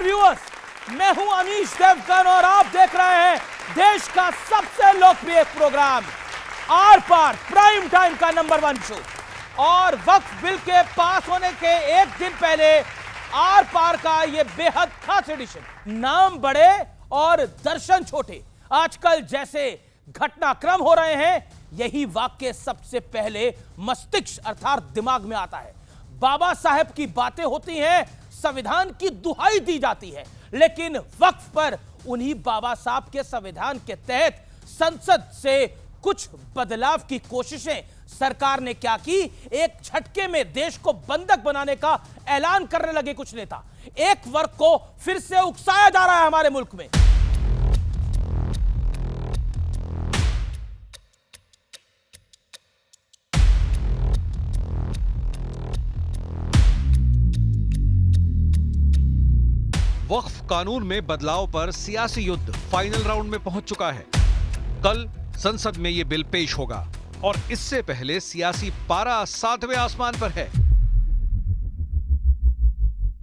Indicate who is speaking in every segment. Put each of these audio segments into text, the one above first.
Speaker 1: नमस्कार व्यूअर्स, मैं हूं अमीश देवगन और आप देख रहे हैं देश का सबसे लोकप्रिय program Aar Paar, prime time का नंबर 1 शो। और वक्फ बिल के पास होने के एक दिन पहले आर पार का यह बेहद खास एडिशन, नाम बड़े और दर्शन छोटे। आजकल जैसे घटनाक्रम हो रहे हैं, यही वाक्य सबसे पहले मस्तिष्क अर्थात दिमाग में आता है। बाबा साहेब की बातें होती हैं, संविधान की दुहाई दी जाती है, लेकिन वक्फ पर उन्हीं बाबा साहब के संविधान के तहत संसद से कुछ बदलाव की कोशिशें सरकार ने क्या की। एक झटके में देश को बंधक बनाने का ऐलान करने लगे कुछ नेता। एक वर्ग को फिर से उकसाया जा रहा है हमारे मुल्क में।
Speaker 2: वक्फ कानून में बदलाव पर सियासी युद्ध फाइनल राउंड में पहुंच चुका है। कल संसद में यह बिल पेश होगा और इससे पहले सियासी पारा 7वें आसमान पर है।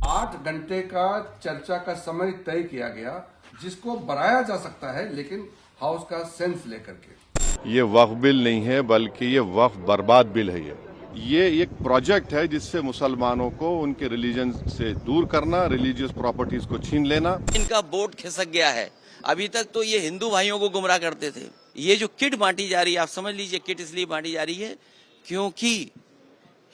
Speaker 3: 8 घंटे का चर्चा का समय तय किया गया, जिसको बढ़ाया जा सकता है, लेकिन हाउस का सेंस लेकर के।
Speaker 4: ये वक्फ बिल नहीं है, बल्कि ये वक्फ बर्बाद बिल है। ये एक प्रोजेक्ट है जिससे मुसलमानों को उनके रिलीजन से दूर करना, रिलीजियस प्रॉपर्टीज को छीन लेना।
Speaker 5: इनका बोर्ड खिसक गया है। अभी तक तो ये हिंदू भाइयों को गुमराह करते थे। ये जो किट बांटी जा रही है, आप समझ लीजिए किट इसलिए बांटी जा रही है क्योंकि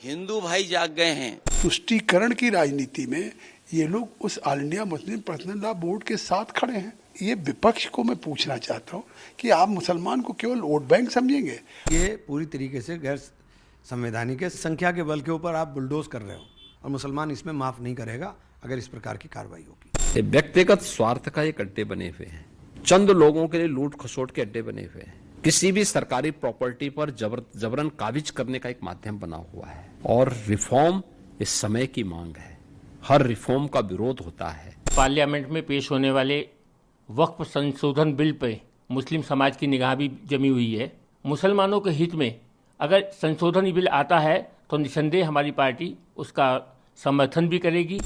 Speaker 5: हिंदू भाई जाग गए हैं।
Speaker 6: तुष्टीकरण की राजनीति में ये लोग उस all India Muslim personal law board के साथ खड़े हैं। ये विपक्ष को मैं पूछना चाहता हूँ कि आप मुसलमान को केवल वोट बैंक समझेंगे?
Speaker 7: ये पूरी तरीके से गैर संवैधानिक है। संख्या के बल के ऊपर आप बुलडोज कर रहे हो और मुसलमान इसमें माफ नहीं करेगा अगर इस प्रकार की कार्रवाई होगी।
Speaker 8: व्यक्तिगत स्वार्थ का ये अड्डे बने हुए हैं, चंद लोगों के लिए लूट खसोट के अड्डे बने हुए हैं। किसी भी सरकारी प्रॉपर्टी पर जबरन काबिज करने का एक माध्यम बना हुआ है। और रिफॉर्म इस समय की मांग है, हर रिफॉर्म का विरोध होता है।
Speaker 9: पार्लियामेंट में पेश होने वाले वक्फ संशोधन बिल पे मुस्लिम समाज की निगाह भी जमी हुई है। मुसलमानों के हित में अगर संशोधन बिल आता है तो निसंदेह हमारी पार्टी उसका समर्थन भी करेगी।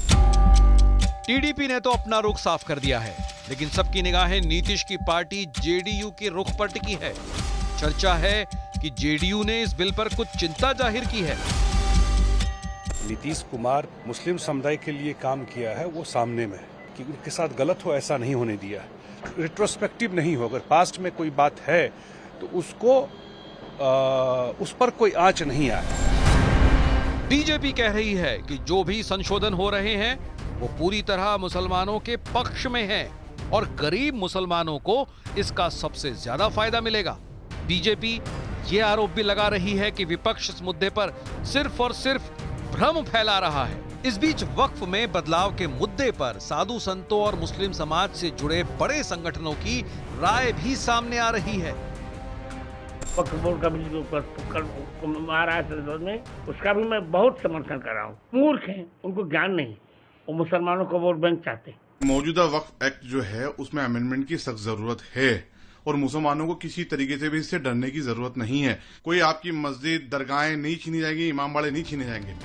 Speaker 2: टीडीपी ने तो अपना रुख साफ कर दिया है, लेकिन सबकी निगाहें नीतीश की पार्टी जेडीयू के रुख पर टिकी है। चर्चा है कि जेडीयू ने इस बिल पर कुछ चिंता जाहिर की है।
Speaker 10: नीतीश कुमार मुस्लिम समुदाय के लिए काम किया है, वो सामने में है कि उनके साथ गलत हो ऐसा नहीं होने दिया। रिट्रोस्पेक्टिव नहीं हो, अगर पास्ट में कोई बात है तो उसको उस पर कोई आंच नहीं आए।
Speaker 2: बीजेपी कह रही है कि जो भी संशोधन हो रहे हैं वो पूरी तरह मुसलमानों के पक्ष में है और गरीब मुसलमानों को इसका सबसे ज्यादा फायदा मिलेगा। बीजेपी ये आरोप भी लगा रही है कि विपक्ष इस मुद्दे पर सिर्फ और सिर्फ भ्रम फैला रहा है। इस बीच वक्फ में बदलाव के मुद्दे पर साधु संतों और मुस्लिम समाज से जुड़े बड़े संगठनों की राय भी सामने आ रही है।
Speaker 11: वक्फ बोर्ड का भी जो महाराष्ट्र में, उसका भी मैं बहुत समर्थन कर रहा हूँ। मूर्ख हैं, उनको ज्ञान नहीं, वो मुसलमानों को वोट बैंक चाहते हैं।
Speaker 12: मौजूदा वक्फ एक्ट जो है उसमें अमेंडमेंट की सख्त जरूरत है और मुसलमानों को किसी तरीके से भी इससे डरने की जरूरत नहीं है। कोई आपकी मस्जिद, दरगाहें नहीं छीनी जाएंगी, इमाम बाड़े नहीं छीने जाएंगे।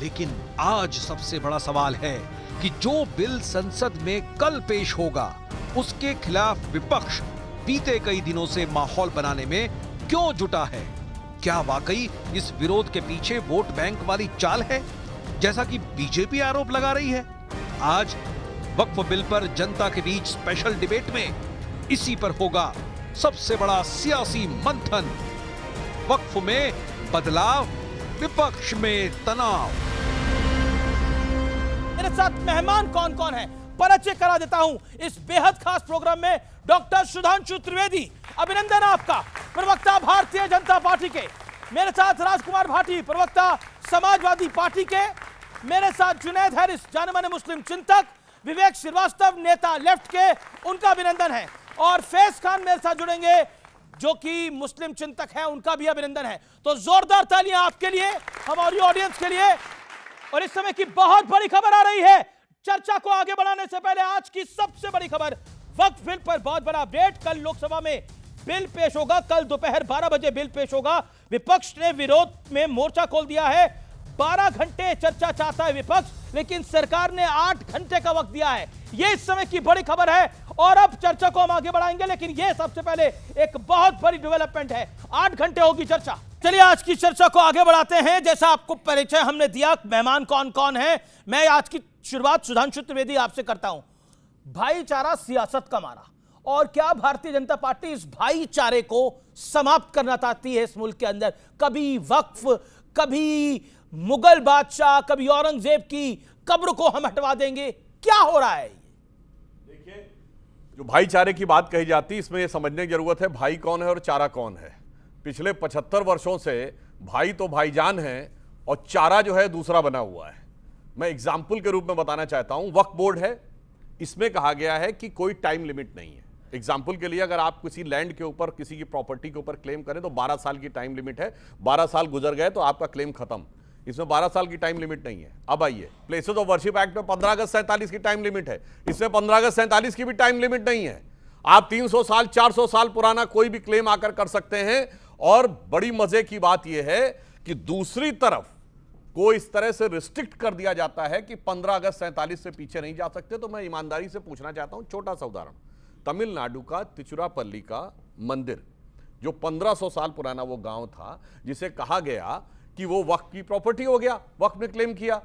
Speaker 2: लेकिन आज सबसे बड़ा सवाल है कि जो बिल संसद में कल पेश होगा, उसके खिलाफ विपक्ष बीते कई दिनों से माहौल बनाने में क्यों जुटा है? क्या वाकई इस विरोध के पीछे वोट बैंक वाली चाल है, जैसा कि बीजेपी आरोप लगा रही है? आज वक्फ बिल पर जनता के बीच स्पेशल डिबेट में इसी पर होगा सबसे बड़ा सियासी मंथन। वक्फ में बदलाव, विपक्ष में तनाव।
Speaker 1: मेरे साथ मेहमान कौन कौन है परिचय करा देता हूं। इस बेहद खास प्रोग्राम में डॉक्टर सुधांशु त्रिवेदी, अभिनंदन आपका, प्रवक्ता भारतीय जनता पार्टी के। मेरे साथ राजकुमार भाटी, प्रवक्ता समाजवादी पार्टी के। मेरे साथ जुनैद हैरिस, जाने माने मुस्लिम चिंतक। विवेक श्रीवास्तव, नेता लेफ्ट के, उनका अभिनंदन है। और फैज खान मेरे साथ जुड़ेंगे, जो कि मुस्लिम चिंतक है, उनका भी अभिनंदन है। तो जोरदार तालियां आपके लिए, हमारी ऑडियंस के लिए। और इस समय की बहुत बड़ी खबर आ रही है। चर्चा को आगे बढ़ाने से पहले आज की सबसे बड़ी खबर, वक्फ बिल पर बहुत बड़ा अपडेट। कल लोकसभा में बिल पेश होगा, कल दोपहर 12 बजे बिल पेश होगा। विपक्ष ने विरोध में मोर्चा खोल दिया है। 12 घंटे चर्चा चाहता है विपक्ष, लेकिन सरकार ने 8 घंटे का वक्त दिया है। यह इस समय की बड़ी खबर है और अब चर्चा को हम आगे बढ़ाएंगे, लेकिन यह सबसे पहले एक बहुत बड़ी डेवलपमेंट है। 8 घंटे होगी चर्चा। चलिए आज की चर्चा को आगे बढ़ाते हैं। जैसा आपको परिचय हमने दिया, मेहमान कौन कौन है, मैं आज की शुरुआत सुधांशु त्रिवेदी आपसे करता हूं। भाईचारा सियासत का मारा, और क्या भारतीय जनता पार्टी इस भाईचारे को समाप्त करना चाहती है इस मुल्क के अंदर? कभी वक्फ, कभी मुगल बादशाह, कभी औरंगजेब की कब्र को हम हटवा देंगे, क्या हो रहा है?
Speaker 13: देखिए, जो भाईचारे की बात कही जाती है, इसमें यह समझने की जरूरत है भाई कौन है और चारा कौन है। पिछले 75 वर्षों से भाई तो भाईजान है और चारा जो है दूसरा बना हुआ है। मैं एग्जाम्पल के रूप में बताना चाहता हूं, वक्फ बोर्ड है, इसमें कहा गया है कि कोई टाइम लिमिट नहीं है। एग्जाम्पल के लिए अगर आप किसी लैंड के ऊपर, किसी की प्रॉपर्टी के ऊपर क्लेम करें तो 12 साल की टाइम लिमिट है। 12 साल गुजर गए तो आपका क्लेम खत्म। इसमें 12 साल की टाइम लिमिट नहीं है। अब आइए, प्लेसेस ऑफ वर्शिप एक्ट में 15 अगस्त 47 की टाइम लिमिट है, इसमें 15 अगस्त 47 की भी टाइम लिमिट नहीं है। आप 300 साल 400 साल पुराना कोई भी क्लेम आकर कर सकते हैं। और बड़ी मजे की बात यह है कि दूसरी तरफ को इस तरह से रिस्ट्रिक्ट कर दिया जाता है कि 15 अगस्त 47 से पीछे नहीं जा सकते। तो मैं ईमानदारी से पूछना चाहता हूं, छोटा सा उदाहरण, तमिलनाडु का तिरुचिरापल्ली का मंदिर, जो 1500 साल पुराना वो गांव था, जिसे कहा गया कि वो वक्फ की प्रॉपर्टी हो गया, वक्फ ने क्लेम किया,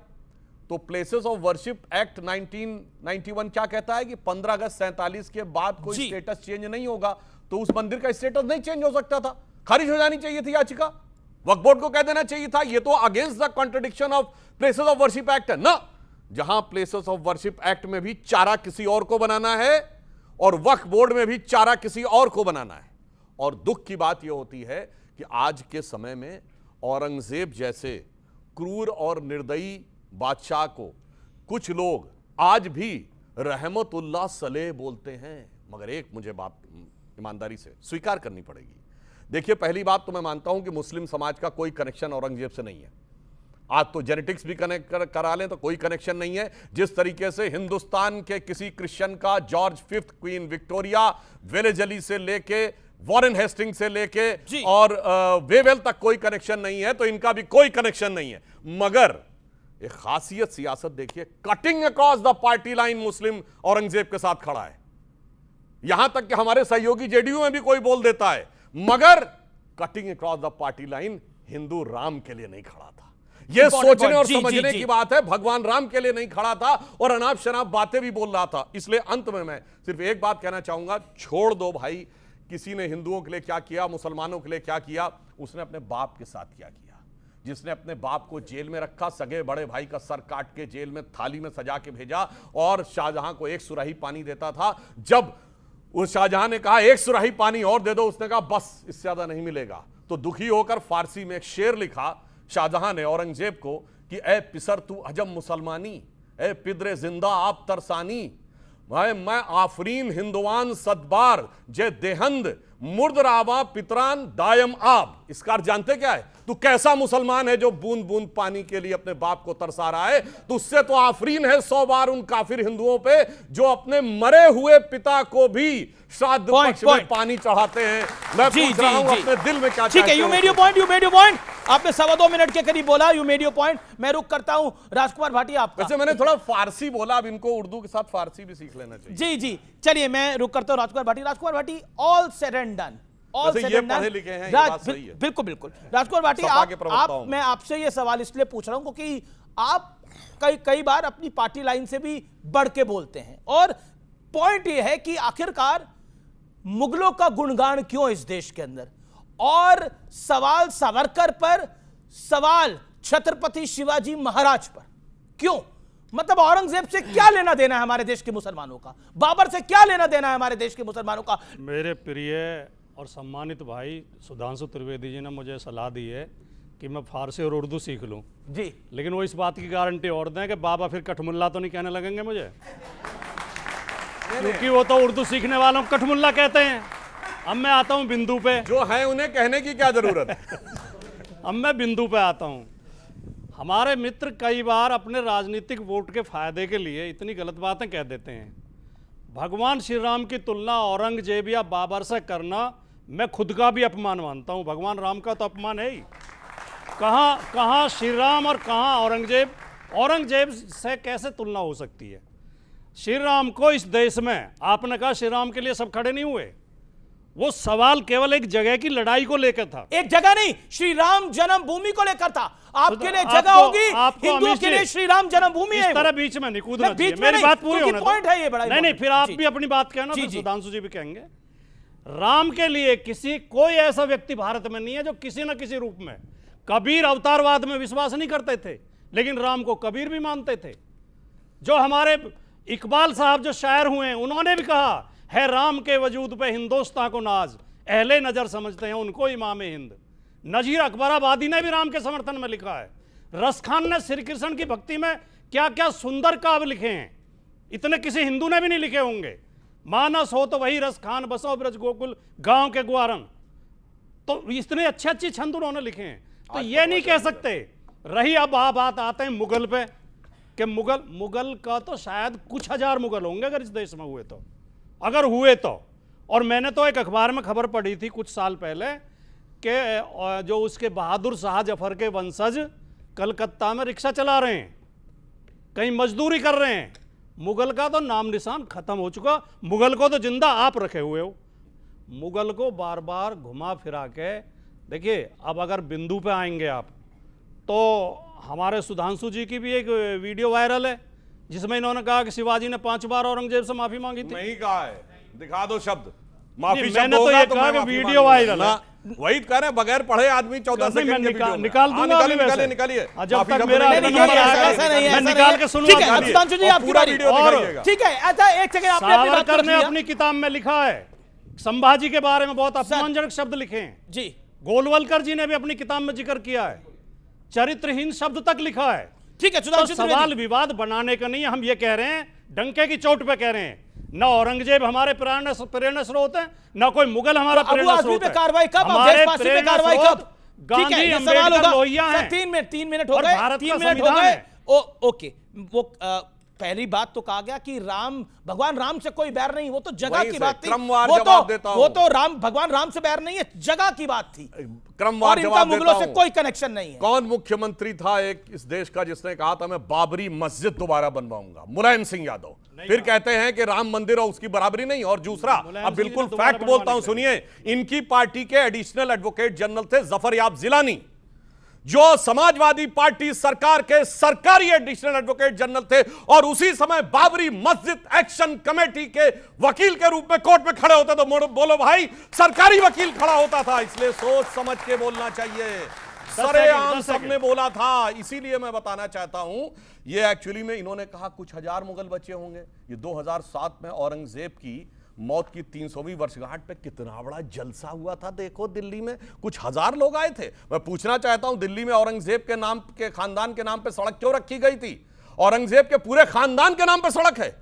Speaker 13: तो प्लेसेस ऑफ वर्शिप एक्ट 1991 क्या कहता है कि 15 अगस्त 47 के बाद कोई स्टेटस चेंज नहीं होगा। तो उस मंदिर का स्टेटस नहीं चेंज हो सकता था, खारिज हो जानी चाहिए थी याचिका, वक्फ बोर्ड को कह देना चाहिए था ये तो against the contradiction of places of worship act है ना। जहां प्लेसेस ऑफ वर्शिप एक्ट में भी चारा किसी और को बनाना है और वक्फ बोर्ड में भी चारा किसी और को बनाना है। और दुख की बात यह होती है कि आज के समय में औरंगजेब जैसे क्रूर और निर्दयी बादशाह को कुछ लोग आज भी रहमतुल्लाह सलेह बोलते हैं। मगर एक मुझे बात ईमानदारी से स्वीकार करनी पड़ेगी। देखिए, पहली बात तो मैं मानता हूं कि मुस्लिम समाज का कोई कनेक्शन औरंगजेब से नहीं है। आज तो जेनेटिक्स भी कनेक्ट करा लें तो कोई कनेक्शन नहीं है। जिस तरीके से हिंदुस्तान के किसी क्रिश्चियन का George fifth, queen Victoria, Wellesley से लेके वॉरेन हेस्टिंग से लेके और वेवेल तक कोई कनेक्शन नहीं है, तो इनका भी कोई कनेक्शन नहीं है। मगर एक खासियत सियासत देखिए, cutting across the party line मुस्लिम औरंगजेब के साथ खड़ा है। यहां तक कि हमारे सहयोगी जेडीयू में भी कोई बोल देता है, मगर cutting across the party line Hindu Ram के लिए नहीं खड़ा था। यह सोचने और समझने की बात है, भगवान राम के लिए नहीं खड़ा था और अनाप शनाप बातें भी बोल रहा था। इसलिए अंत में मैं सिर्फ एक बात कहना चाहूंगा, छोड़ दो भाई, किसी ने हिंदुओं के लिए क्या किया, मुसलमानों के लिए क्या किया, उसने अपने बाप के साथ क्या किया। जिसने अपने बाप को जेल में रखा, सगे बड़े भाई का सर काट के जेल में थाली में सजा के भेजा और शाहजहां को एक सुराही पानी देता था। जब उस शाहजहां ने कहा एक सुराही पानी और दे दो, उसने कहा बस, इससे ज्यादा नहीं मिलेगा। तो दुखी होकर फारसी में एक शेर लिखा शाहजहां ने औरंगजेब को कि ए पिसर तू अजम मुसलमानी, ए पिदरे जिंदा आप तरसानी, मैं आफरीन हिंदुआन सदबार जे देहंद मुर्द रावा पितरान दायम आब। इसका अर्थ जानते क्या है? तू कैसा मुसलमान है जो बूंद बूंद पानी के लिए अपने बाप को तरसा रहा है? तो उससे तो आफरीन है 100 बार उन काफिर हिंदुओं पे जो अपने मरे हुए पिता को भी श्राद्ध पक्ष में पानी चढ़ाते हैं। मैं पूछ रहा हूं अपने दिल में क्या।
Speaker 1: ठीक है, यू मेड योर पॉइंट। आपने 2.25 मिनट के करीब बोला, यू मेड योर पॉइंट। मैं रुक करता हूं राजकुमार भाटिया आपका।
Speaker 13: वैसे मैंने थोड़ा फारसी बोला, अब इनको उर्दू के साथ फारसी भी सीख लेना चाहिए।
Speaker 1: जी, चलिए मैं रुक करता हूं Rajkumar Bhati. All said and done,
Speaker 13: ये पढ़े लिखे हैं, ये बात सही है।
Speaker 1: बिल्कुल। राजकुमार भाटी, मैं आपसे ये सवाल इसलिए पूछ रहा हूं क्योंकि आप कई बार अपनी पार्टी लाइन से भी बढ़ के बोलते हैं, और पॉइंट ये है कि आखिरकार मुगलों का गुणगान क्यों इस देश के अंदर, और सवाल सावरकर पर, सवाल छत्रपति शिवाजी महाराज पर क्यों? मतलब औरंगजेब से क्या लेना देना है हमारे देश के मुसलमानों का? बाबर से क्या लेना देना है हमारे देश के मुसलमानों का?
Speaker 14: मेरे प्रिय और सम्मानित भाई सुधांशु त्रिवेदी जी ने मुझे सलाह दी है कि मैं फारसी और उर्दू सीख लूं
Speaker 1: जी,
Speaker 14: लेकिन वो इस बात की गारंटी और दें कि बाबा फिर कठमुल्ला तो नहीं कहने लगेंगे मुझे, क्योंकि वो तो उर्दू सीखने वालों को कठमुल्ला कहते हैं। अब मैं आता हूं बिंदु पे,
Speaker 13: जो है उन्हें कहने की क्या जरूरत है।
Speaker 14: अब मैं बिंदु पे आता हूं। हमारे मित्र कई बार अपने राजनीतिक वोट के फायदे के लिए इतनी गलत बातें कह देते हैं। भगवान श्री राम की तुलना औरंगजेब या बाबर से करना मैं खुद का भी अपमान मानता हूं। भगवान राम का तो अपमान है ही, कहाँ श्री राम और कहाँ औरंगजेब। औरंगजेब से कैसे तुलना हो सकती है? श्री राम को इस देश में, आपने कहा श्री राम के लिए सब खड़े नहीं हुए, वो सवाल केवल एक जगह की लड़ाई को लेकर था।
Speaker 1: एक जगह नहीं, श्री राम जन्मभूमि को लेकर था। आपके लिए जगह होगी, हिंदुओं के लिए श्री राम जन्मभूमि है।
Speaker 14: इस तरह बीच में नहीं कूदना चाहिए। मेरी बात पूरी होने दो।
Speaker 1: पॉइंट है ये बड़ा।
Speaker 14: नहीं, फिर आप भी अपनी बात कहना, फिर सुधांशु जी भी कहेंगे। राम के लिए कोई ऐसा व्यक्ति भारत में नहीं है जो किसी न किसी रूप में, कबीर अवतारवाद में विश्वास नहीं करते थे, लेकिन राम को कबीर भी मानते थे। जो हमारे इकबाल साहब जो शायर हुए हैं, उन्होंने भी कहा है राम के वजूद पे हिंदुस्तान को नाज, अहले नजर समझते हैं उनको इमाम हिंद। नजीर अकबराबादी ने भी राम के समर्थन में लिखा है। रस खान ने श्री कृष्ण की भक्ति में क्या क्या सुंदर काव्य लिखे हैं, इतने किसी हिंदू ने भी नहीं लिखे होंगे। मानस हो तो वही रस खान, बसो ब्रज गोकुल गांव के ग्वारन, तो इतने अच्छे अच्छे छंद उन्होंने लिखे हैं। तो ये नहीं कह सकते। रही अब बात आते हैं मुगल पे, कि मुगल का तो शायद कुछ हजार मुगल होंगे अगर इस देश में हुए तो, अगर हुए तो। और मैंने तो एक अखबार में खबर पढ़ी थी कुछ साल पहले कि जो उसके बहादुर शाह जफर के वंशज कलकत्ता में रिक्शा चला रहे हैं, कहीं मजदूरी कर रहे हैं। मुगल का तो नाम निशान खत्म हो चुका। मुगल को तो जिंदा आप रखे हुए हो। मुगल को बार बार घुमा फिरा के देखिए। अब अगर बिंदु पे आएंगे आप, तो हमारे सुधांशु जी की भी एक वीडियो वायरल है जिसमें इन्होंने कहा कि शिवाजी ने 5 बार औरंगजेब से माफी मांगी थी।
Speaker 13: नहीं कहा है, दिखा दो शब्द माफी।
Speaker 14: मैंने तो ये कहा कि वीडियो वायरल है।
Speaker 13: वही कह रहे हैं, बगैर पढ़े आदमी 14 सेकंड के वीडियो
Speaker 14: निकाल दूंगा।
Speaker 13: निकालिए।
Speaker 14: जब तक मेरा मैं निकाल के सुनूंगा।
Speaker 1: ठीक है, अच्छा एक सेकंड,
Speaker 14: सावरकर ने अपनी किताब में लिखा है, संभाजी के बारे में बहुत अपमानजनक शब्द लिखे हैं
Speaker 1: जी।
Speaker 14: गोलवलकर जी ने भी अपनी किताब में जिक्र किया है, चरित्रहीन शब्द तक लिखा है।
Speaker 1: ठीक है,
Speaker 14: तो सवाल विवाद बनाने का नहीं है। हम ये कह रहे हैं, डंके की चोट पे कह रहे हैं, न औरंगजेब हमारे प्रेरणा स्रोत है, न कोई मुगल हमारा प्रेरणा स्रोत है।
Speaker 1: कार्रवाई कब,
Speaker 14: हमारे कार्रवाई कब?
Speaker 1: गांधी,
Speaker 14: अम्बेडकर, लोहिया है।
Speaker 1: 3 मिनट हो गए, 3 मिनट हो गए। ओके, वो पहली बात तो कहा गया कि भगवान राम से कोई बैर नहीं, वो तो जगह की बात थी। वो तो भगवान राम से बैर नहीं है, जगह की बात थी।
Speaker 13: क्रमवार जवाब
Speaker 1: मुगलों से कोई कनेक्शन नहीं है।
Speaker 13: कौन मुख्यमंत्री था एक इस देश का जिसने कहा था मैं बाबरी मस्जिद दोबारा बनवाऊंगा? मुलायम सिंह यादव। फिर कहते हैं कि राम मंदिर और उसकी बराबरी नहीं। और दूसरा, अब बिल्कुल फैक्ट बोलता हूं, सुनिए। इनकी पार्टी के एडिशनल एडवोकेट जनरल थे जफर याब जिलानी, जो समाजवादी पार्टी सरकार के सरकारी एडिशनल एडवोकेट जनरल थे, और उसी समय बाबरी मस्जिद एक्शन कमेटी के वकील के रूप में कोर्ट में खड़े होते। तो बोलो भाई, सरकारी वकील खड़ा होता था। इसलिए सोच समझ के बोलना चाहिए। सरेआम सबने बोला था। इसीलिए मैं बताना चाहता हूं, ये एक्चुअली में इन्होंने कहा कुछ हजार मुगल बचे होंगे। ये 2007 में औरंगजेब की मौत की 300वीं वर्षगांठ पे कितना बड़ा जलसा हुआ था। देखो, दिल्ली में कुछ हजार लोग आए थे। मैं पूछना चाहता हूं, दिल्ली में औरंगजेब के नाम के खानदान के नाम पे सड़क क्यों रखी गई थी? औरंगजेब के पूरे खानदान के नाम पे सड़क है।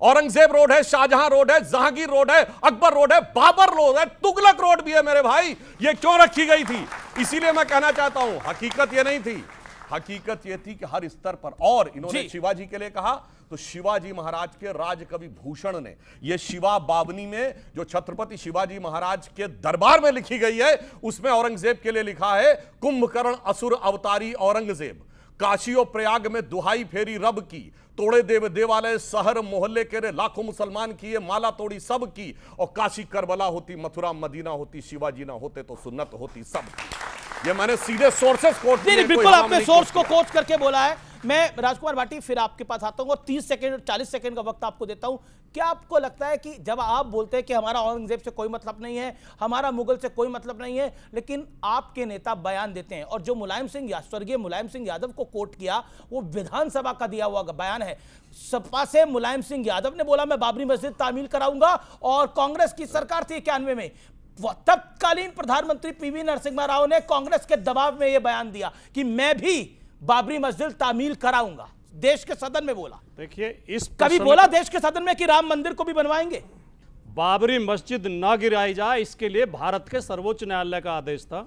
Speaker 13: औरंगजेब रोड है, शाहजहां रोड है, जहांगीर रोड है, अकबर रोड है, बाबर रोड है, तुगलक रोड भी है मेरे भाई। ये क्यों रखी गई थी? इसीलिए मैं कहना चाहता हूं, हकीकत ये नहीं थी। हकीकत यह थी कि हर स्तर पर, और इन्होंने शिवाजी के लिए कहा तो शिवाजी महाराज के राजकवि भूषण ने ये शिवा बावनी में जो छत्रपति शिवाजी महाराज के दरबार में लिखी गई है, उसमें औरंगजेब के लिए लिखा है, कुंभकर्ण असुर अवतारी औरंगजेब, काशी और प्रयाग में दुहाई फेरी रब की, तोड़े देव देवालय शहर मोहल्ले के रे लाखों मुसलमान किए माला तोड़ी सब की, और काशी करबला होती मथुरा मदीना होती, शिवाजी ना होते तो सुन्नत होती सब की। ये मैंने सीधे सोर्सेस कोट किए।
Speaker 1: बिल्कुल आपने सोर्स को कोट करके बोला है। मैं राजकुमार भाटी फिर आपके पास आता हूं और 30 सेकंड 40 सेकंड का वक्त आपको देता हूं। क्या आपको लगता है कि जब आप बोलते हैं कि हमारा औरंगजेब से कोई मतलब नहीं है, हमारा मुगल से कोई मतलब नहीं है, लेकिन आपके नेता बयान देते हैं, और जो स्वर्गीय मुलायम सिंह यादव को कोट किया वो विधानसभा का दिया हुआ बयान है। सपा से मुलायम सिंह यादव ने बोला मैं बाबरी मस्जिद तामील कराऊंगा, और कांग्रेस की सरकार थी 91 में, तत्कालीन प्रधानमंत्री पीवी नरसिम्हा राव ने कांग्रेस के दबाव में यह बयान दिया कि मैं भी बाबरी मस्जिद तामील कराऊंगा। देश के सदन में बोला।
Speaker 14: देखिए, इस
Speaker 1: कभी बोला देश के सदन में कि राम मंदिर को भी बनवाएंगे?
Speaker 14: बाबरी मस्जिद ना गिराई जाए, इसके लिए भारत के सर्वोच्च न्यायालय का आदेश था।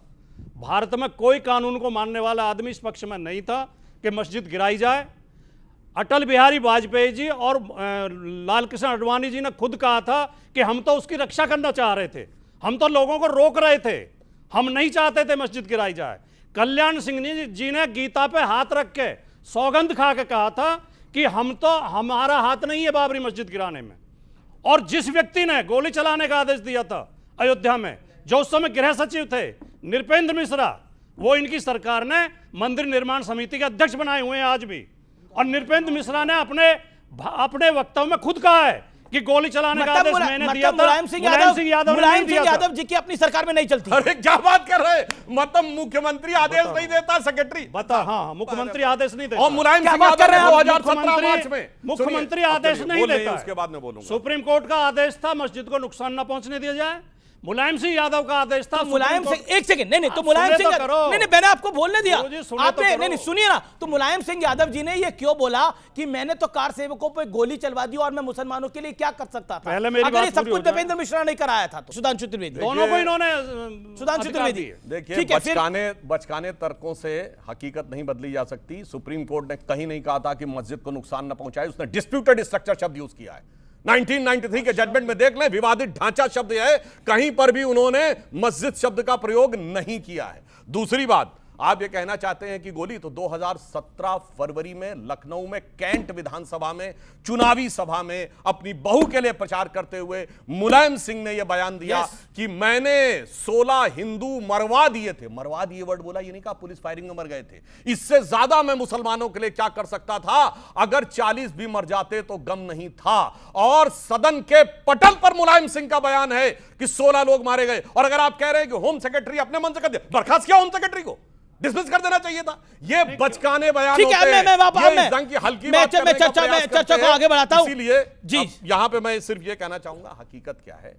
Speaker 14: भारत में कोई कानून को मानने वाला आदमी इस पक्ष में नहीं था कि मस्जिद गिराई जाए। अटल बिहारी वाजपेयी जी और लाल कृष्ण आडवाणी जी ने खुद कहा था कि हम तो उसकी रक्षा करना चाह रहे थे, हम तो लोगों को रोक रहे थे, हम नहीं चाहते थे मस्जिद गिराई जाए। कल्याण सिंह जी ने गीता पे हाथ रख के सौगंध खा के कहा था कि हमारा हाथ नहीं है बाबरी मस्जिद गिराने में। और जिस व्यक्ति ने गोली चलाने का आदेश दिया था अयोध्या में, जो उस समय गृह सचिव थे नृपेंद्र मिश्रा, वो इनकी सरकार ने मंदिर निर्माण समिति के अध्यक्ष बनाए हुए हैं आज भी। और नृपेंद्र मिश्रा ने अपने वक्तव्य में खुद कहा है कि गोली चलाने का आदेश मैंने दिया था।
Speaker 1: मुलायम सिंह यादव जी की अपनी सरकार में नहीं चलती।
Speaker 13: अरे क्या बात कर रहे हैं, मतलब मुख्यमंत्री आदेश नहीं देता, सेक्रेटरी
Speaker 14: बता। हाँ, मुख्यमंत्री आदेश नहीं देता।
Speaker 13: और मुलायम सिंह यादव ने 2017 मार्च में
Speaker 14: मुख्यमंत्री आदेश नहीं देता।
Speaker 13: उसके बाद में बोलूंगा।
Speaker 14: सुप्रीम कोर्ट का आदेश था मस्जिद को नुकसान न पहुंचने दिया जाए। मुलायम सिंह यादव का आदेश था।
Speaker 1: मुलायम सिंह, एक सेकंड, नहीं तो मुलायम सिंह, नहीं मैंने आपको बोलने दिया, आपने नहीं सुनिए ना। तो मुलायम सिंह यादव जी ने ये क्यों बोला कि मैंने तो कार सेवकों पे गोली चलवा दी और मैं मुसलमानों के लिए क्या कर सकता था? अगर ये सब कुछ देवेंद्र मिश्रा ने कराया था तो सुधांशु त्रिवेदी,
Speaker 14: दोनों को इन्होंने
Speaker 13: सुधांशु त्रिवेदी। देखिए, बचकाने तर्कों से हकीकत नहीं बदली जा सकती। सुप्रीम कोर्ट ने कहीं नहीं कहा था कि मस्जिद को नुकसान न पहुंचाए, उसने डिस्प्यूटेड स्ट्रक्चर शब्द यूज किया है। 1993 के जजमेंट में देख लें, विवादित ढांचा शब्द है, कहीं पर भी उन्होंने मस्जिद शब्द का प्रयोग नहीं किया है। दूसरी बात, आप ये कहना चाहते हैं कि गोली, तो 2017 फरवरी में लखनऊ में कैंट विधानसभा में चुनावी सभा में अपनी बहू के लिए प्रचार करते हुए मुलायम सिंह ने यह बयान दिया कि मैंने 16 हिंदू मरवा दिए थे। मरवा दिए वर्ड बोला, ये नहीं कहा पुलिस फायरिंग में मर गए थे। इससे ज्यादा मैं मुसलमानों के लिए क्या कर सकता था, अगर 40 भी मर जाते तो गम नहीं था। और सदन के पटल पर मुलायम सिंह का बयान है कि 16 लोग मारे गए। और अगर आप कह रहे हैं कि होम सेक्रेटरी अपने मन से कर दिया, बर्खास्त किया होम सेक्रेटरी को, डिसमिस कर देना चाहिए था। ये बचकाने बयान होते हैं।
Speaker 1: मैं चर्चा को आगे बढ़ाता हूं।
Speaker 13: इसीलिए जी यहां पे मैं सिर्फ ये कहना चाहूंगा, हकीकत क्या है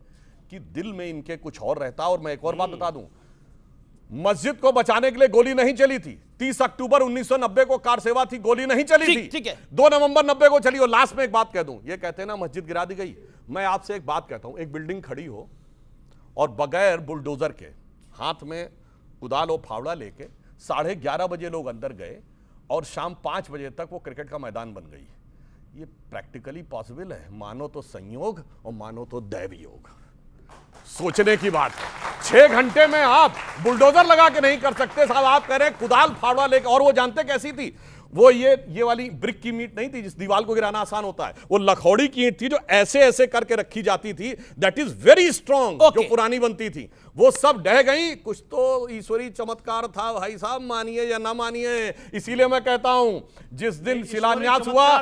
Speaker 13: कि दिल में इनके कुछ और रहता। और मैं एक और बात बता दूं, मस्जिद को बचाने के लिए गोली नहीं चली थी। 30 अक्टूबर 1990 को कार सेवा थी, गोली नहीं चली थी। 2 नवंबर 90 को चली। और लास्ट में एक बात कह दूं, ये कहते हैं ना मस्जिद गिरा दी गई, मैं आपसे एक बात कहता हूं, एक बिल्डिंग खड़ी हो और बगैर बुलडोजर के, हाथ में कुदाल और फावड़ा लेके 11:30 बजे लोग अंदर गए और शाम 5 बजे तक वो क्रिकेट का मैदान बन गई। ये प्रैक्टिकली पॉसिबल है? मानो तो संयोग और मानो तो दैव योग। सोचने की बात है। 6 घंटे में आप बुलडोजर लगा के नहीं कर सकते साहब। आप कह रहे हैं कुदाल फावड़ा लेके, और वो जानते कैसी थी? वो ये वाली ब्रिक की मीट नहीं थी जिस दीवार को गिराना आसान होता है, वो लखौड़ी की ईंट थी जो ऐसे ऐसे करके रखी जाती थी। That is very strong. जो पुरानी बनती थी वो सब ढह गई। कुछ तो ईश्वरी चमत्कार था भाई साहब, मानिए या ना मानिए। इसीलिए मैं कहता हूं, जिस दिन शिलान्यास हुआ,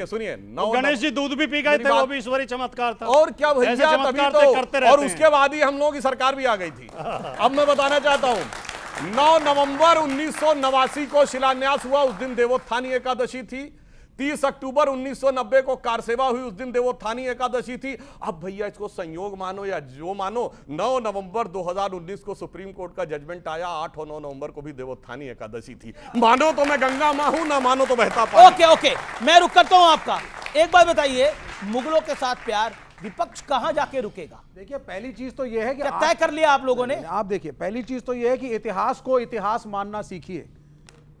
Speaker 13: सुनिए,
Speaker 14: गणेश जी दूध भी पी गए थे, वो भी ईश्वरी चमत्कार था।
Speaker 13: और क्या भैया, तभी तो, और उसके बाद ही हम लोगों की सरकार भी आ गई थी। अब मैं बताना चाहता हूं, 9 नवंबर 1989 को शिलान्यास हुआ, उस दिन देवोत्थानी एकादशी थी। 30 अक्टूबर 1990 को कार सेवा हुई, उस दिन देवोत्थानी एकादशी थी। अब भैया इसको संयोग मानो या जो मानो, 9 नवंबर 2019 को सुप्रीम कोर्ट का जजमेंट आया, 8 और 9 नवंबर को भी देवोत्थानी एकादशी थी। मानो तो मैं गंगा मां हूं, ना मानो तो बहता पानी।
Speaker 1: ओके, मैं रुक करता हूं आपका। एक बात बताइए, मुगलों के साथ प्यार, विपक्ष कहां जाके रुकेगा?
Speaker 15: देखिए, पहली चीज तो यह है कि
Speaker 1: तय कर लिया आप लोगों ने।
Speaker 15: आप देखिए, पहली चीज तो यह है कि इतिहास को इतिहास मानना सीखिए।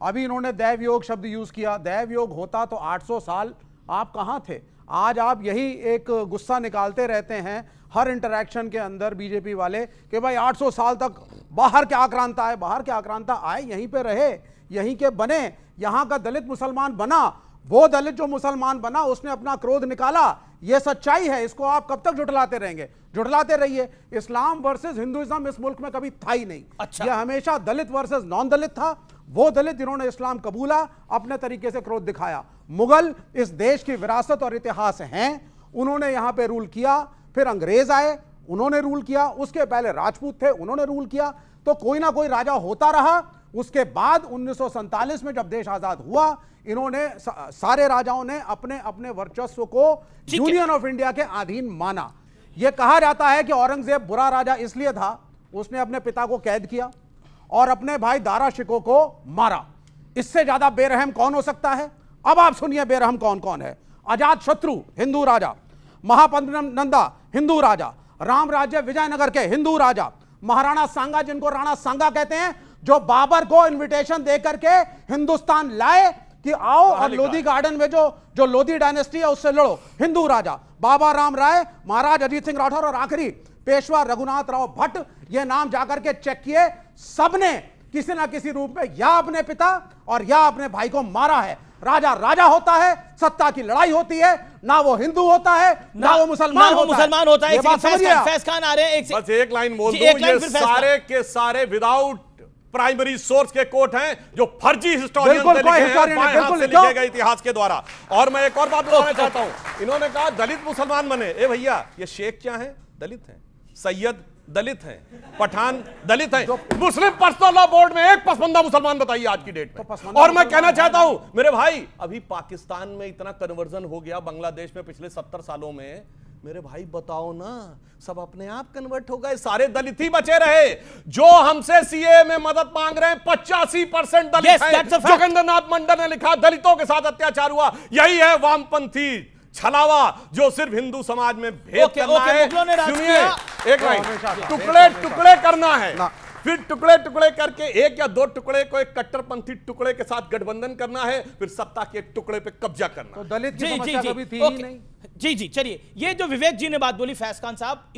Speaker 15: अभी इन्होंने दैव योग शब्द यूज किया। दैव योग होता तो 800 साल आप कहां थे? आज आप यही एक गुस्सा निकालते रहते हैं हर इंटरैक्शन के अंदर, बीजेपी वाले, कि भाई 800 साल तक बाहर के आक्रांता आए, बाहर के आक्रांता आए, यहीं पे रहे, यहीं के बने, यहां का दलित मुसलमान बना। वो दलित जो मुसलमान बना उसने अपना क्रोध निकाला, ये सच्चाई है। इसको आप कब तक झुठलाते रहेंगे? झुठलाते रहिए। इस्लाम वर्सेस हिंदुइज्म इस मुल्क में कभी था ही नहीं।
Speaker 1: अच्छा।
Speaker 15: यह हमेशा दलित वर्सेस नॉन दलित था। वो दलित जिन्होंने इस्लाम कबूला, अपने तरीके से क्रोध दिखाया। मुगल इस देश की विरासत और इतिहास हैं, उन्होंने यहां पे रूल किया। फिर अंग्रेज आए, उन्होंने रूल किया। उसके पहले राजपूत थे, उन्होंने रूल किया। तो कोई ना कोई राजा होता रहा। उसके बाद 1947 में जब देश आजाद हुआ, इन्होंने सारे राजाओं ने अपने अपने वर्चस्व को यूनियन ऑफ इंडिया के अधीन माना। यह कहा जाता है कि औरंगजेब बुरा राजा इसलिए था, उसने अपने पिता को कैद किया और अपने भाई दारा शिकोह को मारा। इससे ज्यादा बेरहम कौन हो सकता है? अब आप सुनिए बेरहम कौन कौन है। अजात शत्रु हिंदू राजा, महापद्मनंदा हिंदू राजा, राम राज्य विजयनगर के हिंदू राजा, महाराणा सांगा जिनको राणा सांगा कहते हैं, जो बाबर को इन्विटेशन देकर के हिंदुस्तान लाए कि आओ और लोधी गार्डन में जो लोधी डायनेस्टी है उससे लड़ो। हिंदू राजा बाबा राम राय, महाराज अजीत सिंह राठौर और आखिरी पेशवा रघुनाथ राव भट्ट, ये नाम जाकर के चेक किए, सबने किसी ना किसी रूप में या अपने पिता और या अपने भाई को मारा है। राजा राजा होता है, सत्ता की लड़ाई होती है, ना वो हिंदू होता है ना वो मुसलमान होता है।
Speaker 1: ये बात समझिए। फैज खान आ रहे हैं,
Speaker 13: बस एक लाइन बोल दूं, ये सारे के सारे विदाउट प्राइमरी सोर्स के कोट हैं जो फर्जी हिस्टोरियन से लिखे हैं, बाएं हाथ से लिखे गए इतिहास के द्वारा। और मैं एक और बात बताना चाहता हूं, इन्होंने कहा दलित मुसलमान बने। ए भैया, ये शेख क्या है? दलित हैं। सैयद दलित हैं, पठान दलित हैं। मुस्लिम पर्सनल लॉ बोर्ड में एक पसमंदा मुसलमान बताइए आज की डेट में। और मैं कहना चाहता हूं मेरे भाई, अभी पाकिस्तान में इतना कन्वर्जन हो गया, बांग्लादेश में पिछले 70 सालों में, मेरे भाई बताओ ना, सब अपने आप कन्वर्ट हो गए, सारे दलित ही बचे रहे। जो हमसे सीए में मदद मांग रहे हैं 85% दलित हैं। जोगेंद्र नाथ मंडल ने लिखा दलितों के साथ अत्याचार हुआ। यही है वामपंथी छलावा जो सिर्फ हिंदू समाज में भेद करना है। सुनिए एक लाइन, टुकड़े टुकड़े करना है, फिर टुकड़े टुकड़े करके एक या दो टुकड़े को एक कट्टरपंथी टुकड़े के साथ गठबंधन करना है, फिर सत्ता के एक टुकड़े पे कब्जा करना।
Speaker 15: तो दलित की समस्या कभी थी ही नहीं।
Speaker 1: जी चलिए, ये जो विवेक जी ने बात बोली फैज खान साहब,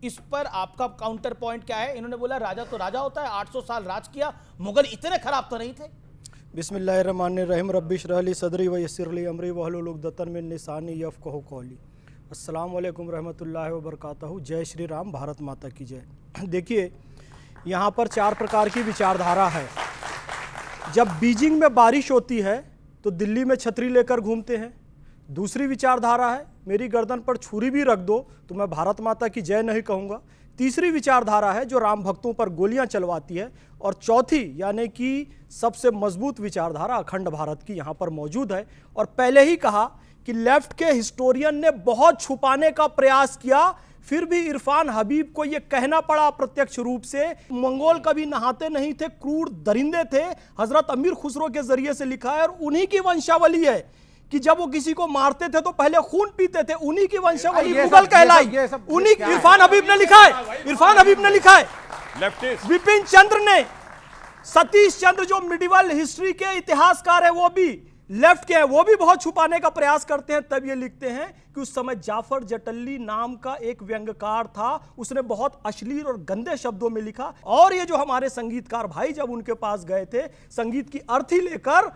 Speaker 1: इस पर आपका काउंटर पॉइंट क्या है? इन्होंने बोला राजा तो राजा होता है, 800 साल राज किया, मुगल इतने खराब तो नहीं थे।
Speaker 16: बिस्मिल्लाहिर्रहमानिर्रहीम, रब्बी इश्रह ली सदरी व यस्सिर ली अमरी वहलुल उक़दतन मिन लिसानी यफ़क़हू क़ौली। अस्सलामु अलैकुम रहमतुल्लाहि व बरकातहू। जय श्री राम, भारत माता की जय। देखिए, यहाँ पर 4 प्रकार की विचारधारा है। जब बीजिंग में बारिश होती है तो दिल्ली में छतरी लेकर घूमते हैं। दूसरी विचारधारा है, मेरी गर्दन पर छुरी भी रख दो तो मैं भारत माता की जय नहीं कहूँगा। तीसरी विचारधारा है जो राम भक्तों पर गोलियां चलवाती है। और चौथी यानी कि सबसे मजबूत विचारधारा अखंड भारत की यहाँ पर मौजूद है। और पहले ही कहा कि लेफ्ट के हिस्टोरियन ने बहुत छुपाने का प्रयास किया, फिर भी इरफान हबीब को यह कहना पड़ा प्रत्यक्ष रूप से, मंगोल कभी नहाते नहीं थे, क्रूर दरिंदे थे। हजरत अमीर खुसरो के जरिए से लिखा है और उन्हीं की वंशावली है कि जब वो किसी को मारते थे तो पहले खून पीते थे, उन्हीं की वंशावली मुगल कहलाई। उन्हीं इरफान हबीब ने लिखा है, इरफान हबीब ने लिखा है। विपिन चंद्र ने, सतीश चंद्र जो मिडिवल हिस्ट्री के इतिहासकार है वो भी लेफ्ट के हैं, वो भी बहुत छुपाने का प्रयास करते हैं। तब ये लिखते हैं कि उस समय जाफर जटल्ली नाम का एक व्यंग्यकार था, उसने बहुत अश्लील और गंदे शब्दों में लिखा। और ये जो हमारे संगीतकार भाई जब उनके पास गए थे संगीत की अर्थी लेकर,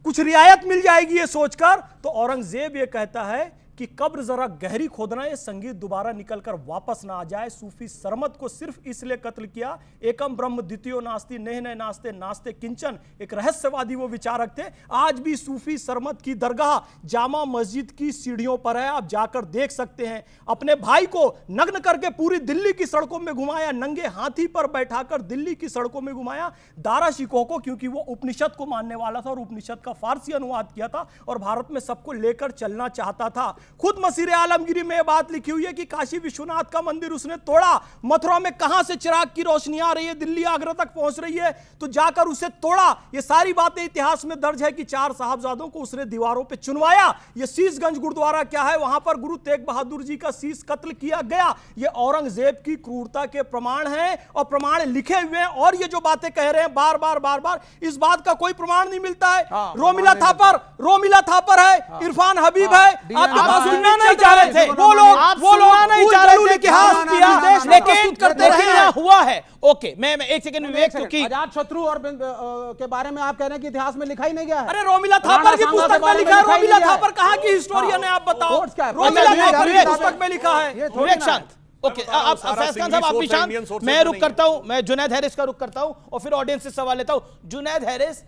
Speaker 16: कुछ रियायत मिल जाएगी ये सोचकर, तो औरंगजेब ये कहता है कि कब्र जरा गहरी खोदना, ये संगीत दोबारा निकलकर वापस ना आ जाए। सूफी सरमत को सिर्फ इसलिए कत्ल किया, एकम ब्रह्म द्वितीयो नास्ति, नए नए नास्ते नास्ते किंचन, एक रहस्यवादी वो विचारक थे। आज भी सूफी सरमत की दरगाह जामा मस्जिद की सीढ़ियों पर है, आप जाकर देख सकते हैं। अपने भाई को नग्न करके पूरी दिल्ली की सड़कों में घुमाया, नंगे हाथी पर बैठाकर दिल्ली की सड़कों में घुमाया। दारा शिकोह को, क्योंकि वो उपनिषद को मानने वाला था और उपनिषद का फारसी अनुवाद किया था और भारत में सबको लेकर चलना चाहता था। खुद मसीर आलमगिरी में बात लिखी हुई है कि काशी विश्वनाथ का मंदिर उसने तोड़ा। मथुरा में कहां से चिराग की रोशनी आ रही है, दिल्ली आगरा तक पहुंच रही है, तो जाकर उसे तोड़ा। ये सारी बातें इतिहास में दर्ज है कि 4 साहबजादों को उसने दीवारों पे चुनवाया। ये शीशगंज गुरुद्वारा क्या है, वहां पर गुरु तेग बहादुर जी का शीश कत्ल किया गया। ये औरंगजेब की क्रूरता के प्रमाण हैं और प्रमाण लिखे हुए हैं। और ये जो बातें कह रहे हैं बार बार, इस बात का कोई प्रमाण नहीं मिलता है। रोमिला थापर है, इरफान हबीब है, आपके पास सुनना नहीं चाह रहे थे वो लोग नहीं चाह रहे थे कि हाँ, लेकिन करते रहे हुआ है। ओके, मैं एक सेकंड विवेक, क्योंकि
Speaker 15: अजात शत्रु और के बारे में आप कह रहे हैं कि इतिहास में लिखा ही नहीं गया है।
Speaker 1: अरे रोमिला थापर की पुस्तक में लिखा है। रोमिला थापर कहाँ की हिस्टोरियन है आप बताओ? रोमिला थापर की पुस्तक में लिखा है। विवेक शांत। ओके, आप फैज खान साहब आप भी शांत। मैं रुक करता हूं, मैं जुनैद हैरिस का रुक करता हूं और फिर ऑडियंस से सवाल लेता हूं। जुनैद हैरिस,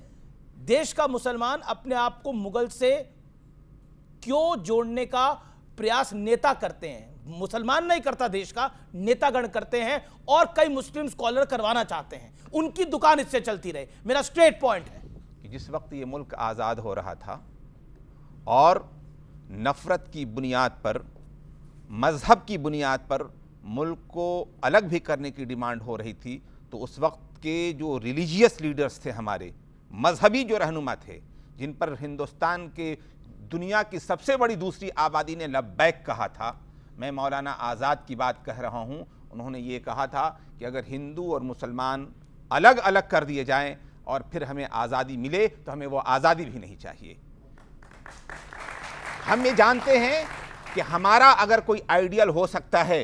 Speaker 1: देश का मुसलमान अपने आप को मुगल से क्यों जोड़ने का प्रयास नेता करते हैं? मुसलमान नहीं करता, देश का नेतागण करते हैं और कई मुस्लिम स्कॉलर करवाना चाहते हैं। उनकी दुकान इससे चलती रहे। मेरा स्ट्रेट पॉइंट है
Speaker 17: कि जिस वक्त ये मुल्क आज़ाद हो रहा था और नफरत की बुनियाद पर, मजहब की बुनियाद पर मुल्क को अलग भी करने की डिमांड हो रही थी, तो उस वक्त के जो रिलीजियस लीडर्स थे, हमारे मजहबी जो रहनुमा थे, जिन पर हिंदुस्तान के दुनिया की सबसे बड़ी दूसरी आबादी ने लब्बैक कहा था, मैं मौलाना आज़ाद की बात कह रहा हूँ। उन्होंने ये कहा था कि अगर हिंदू और मुसलमान अलग अलग कर दिए जाएं और फिर हमें आज़ादी मिले तो हमें वो आज़ादी भी नहीं चाहिए। हम ये जानते हैं कि हमारा अगर कोई आइडियल हो सकता है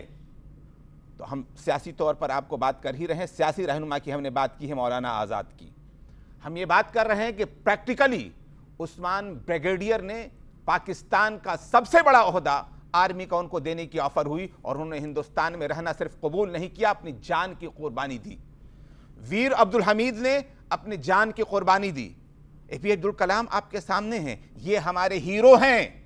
Speaker 17: तो हम सियासी तौर पर आपको बात कर ही रहे हैं, सियासी रहनुमा की हमने बात की है, मौलाना आज़ाद की। हम ये बात कर रहे हैं कि प्रैक्टिकली उस्मान ब्रिगेडियर ने पाकिस्तान का सबसे बड़ा ओहदा आर्मी का उनको देने की ऑफर हुई और उन्होंने हिंदुस्तान में रहना सिर्फ कबूल नहीं किया, अपनी जान की कुर्बानी दी। वीर अब्दुल हमीद ने अपनी जान की कुर्बानी दी। एपीजे अब्दुल कलाम आपके सामने हैं, ये हमारे हीरो हैं।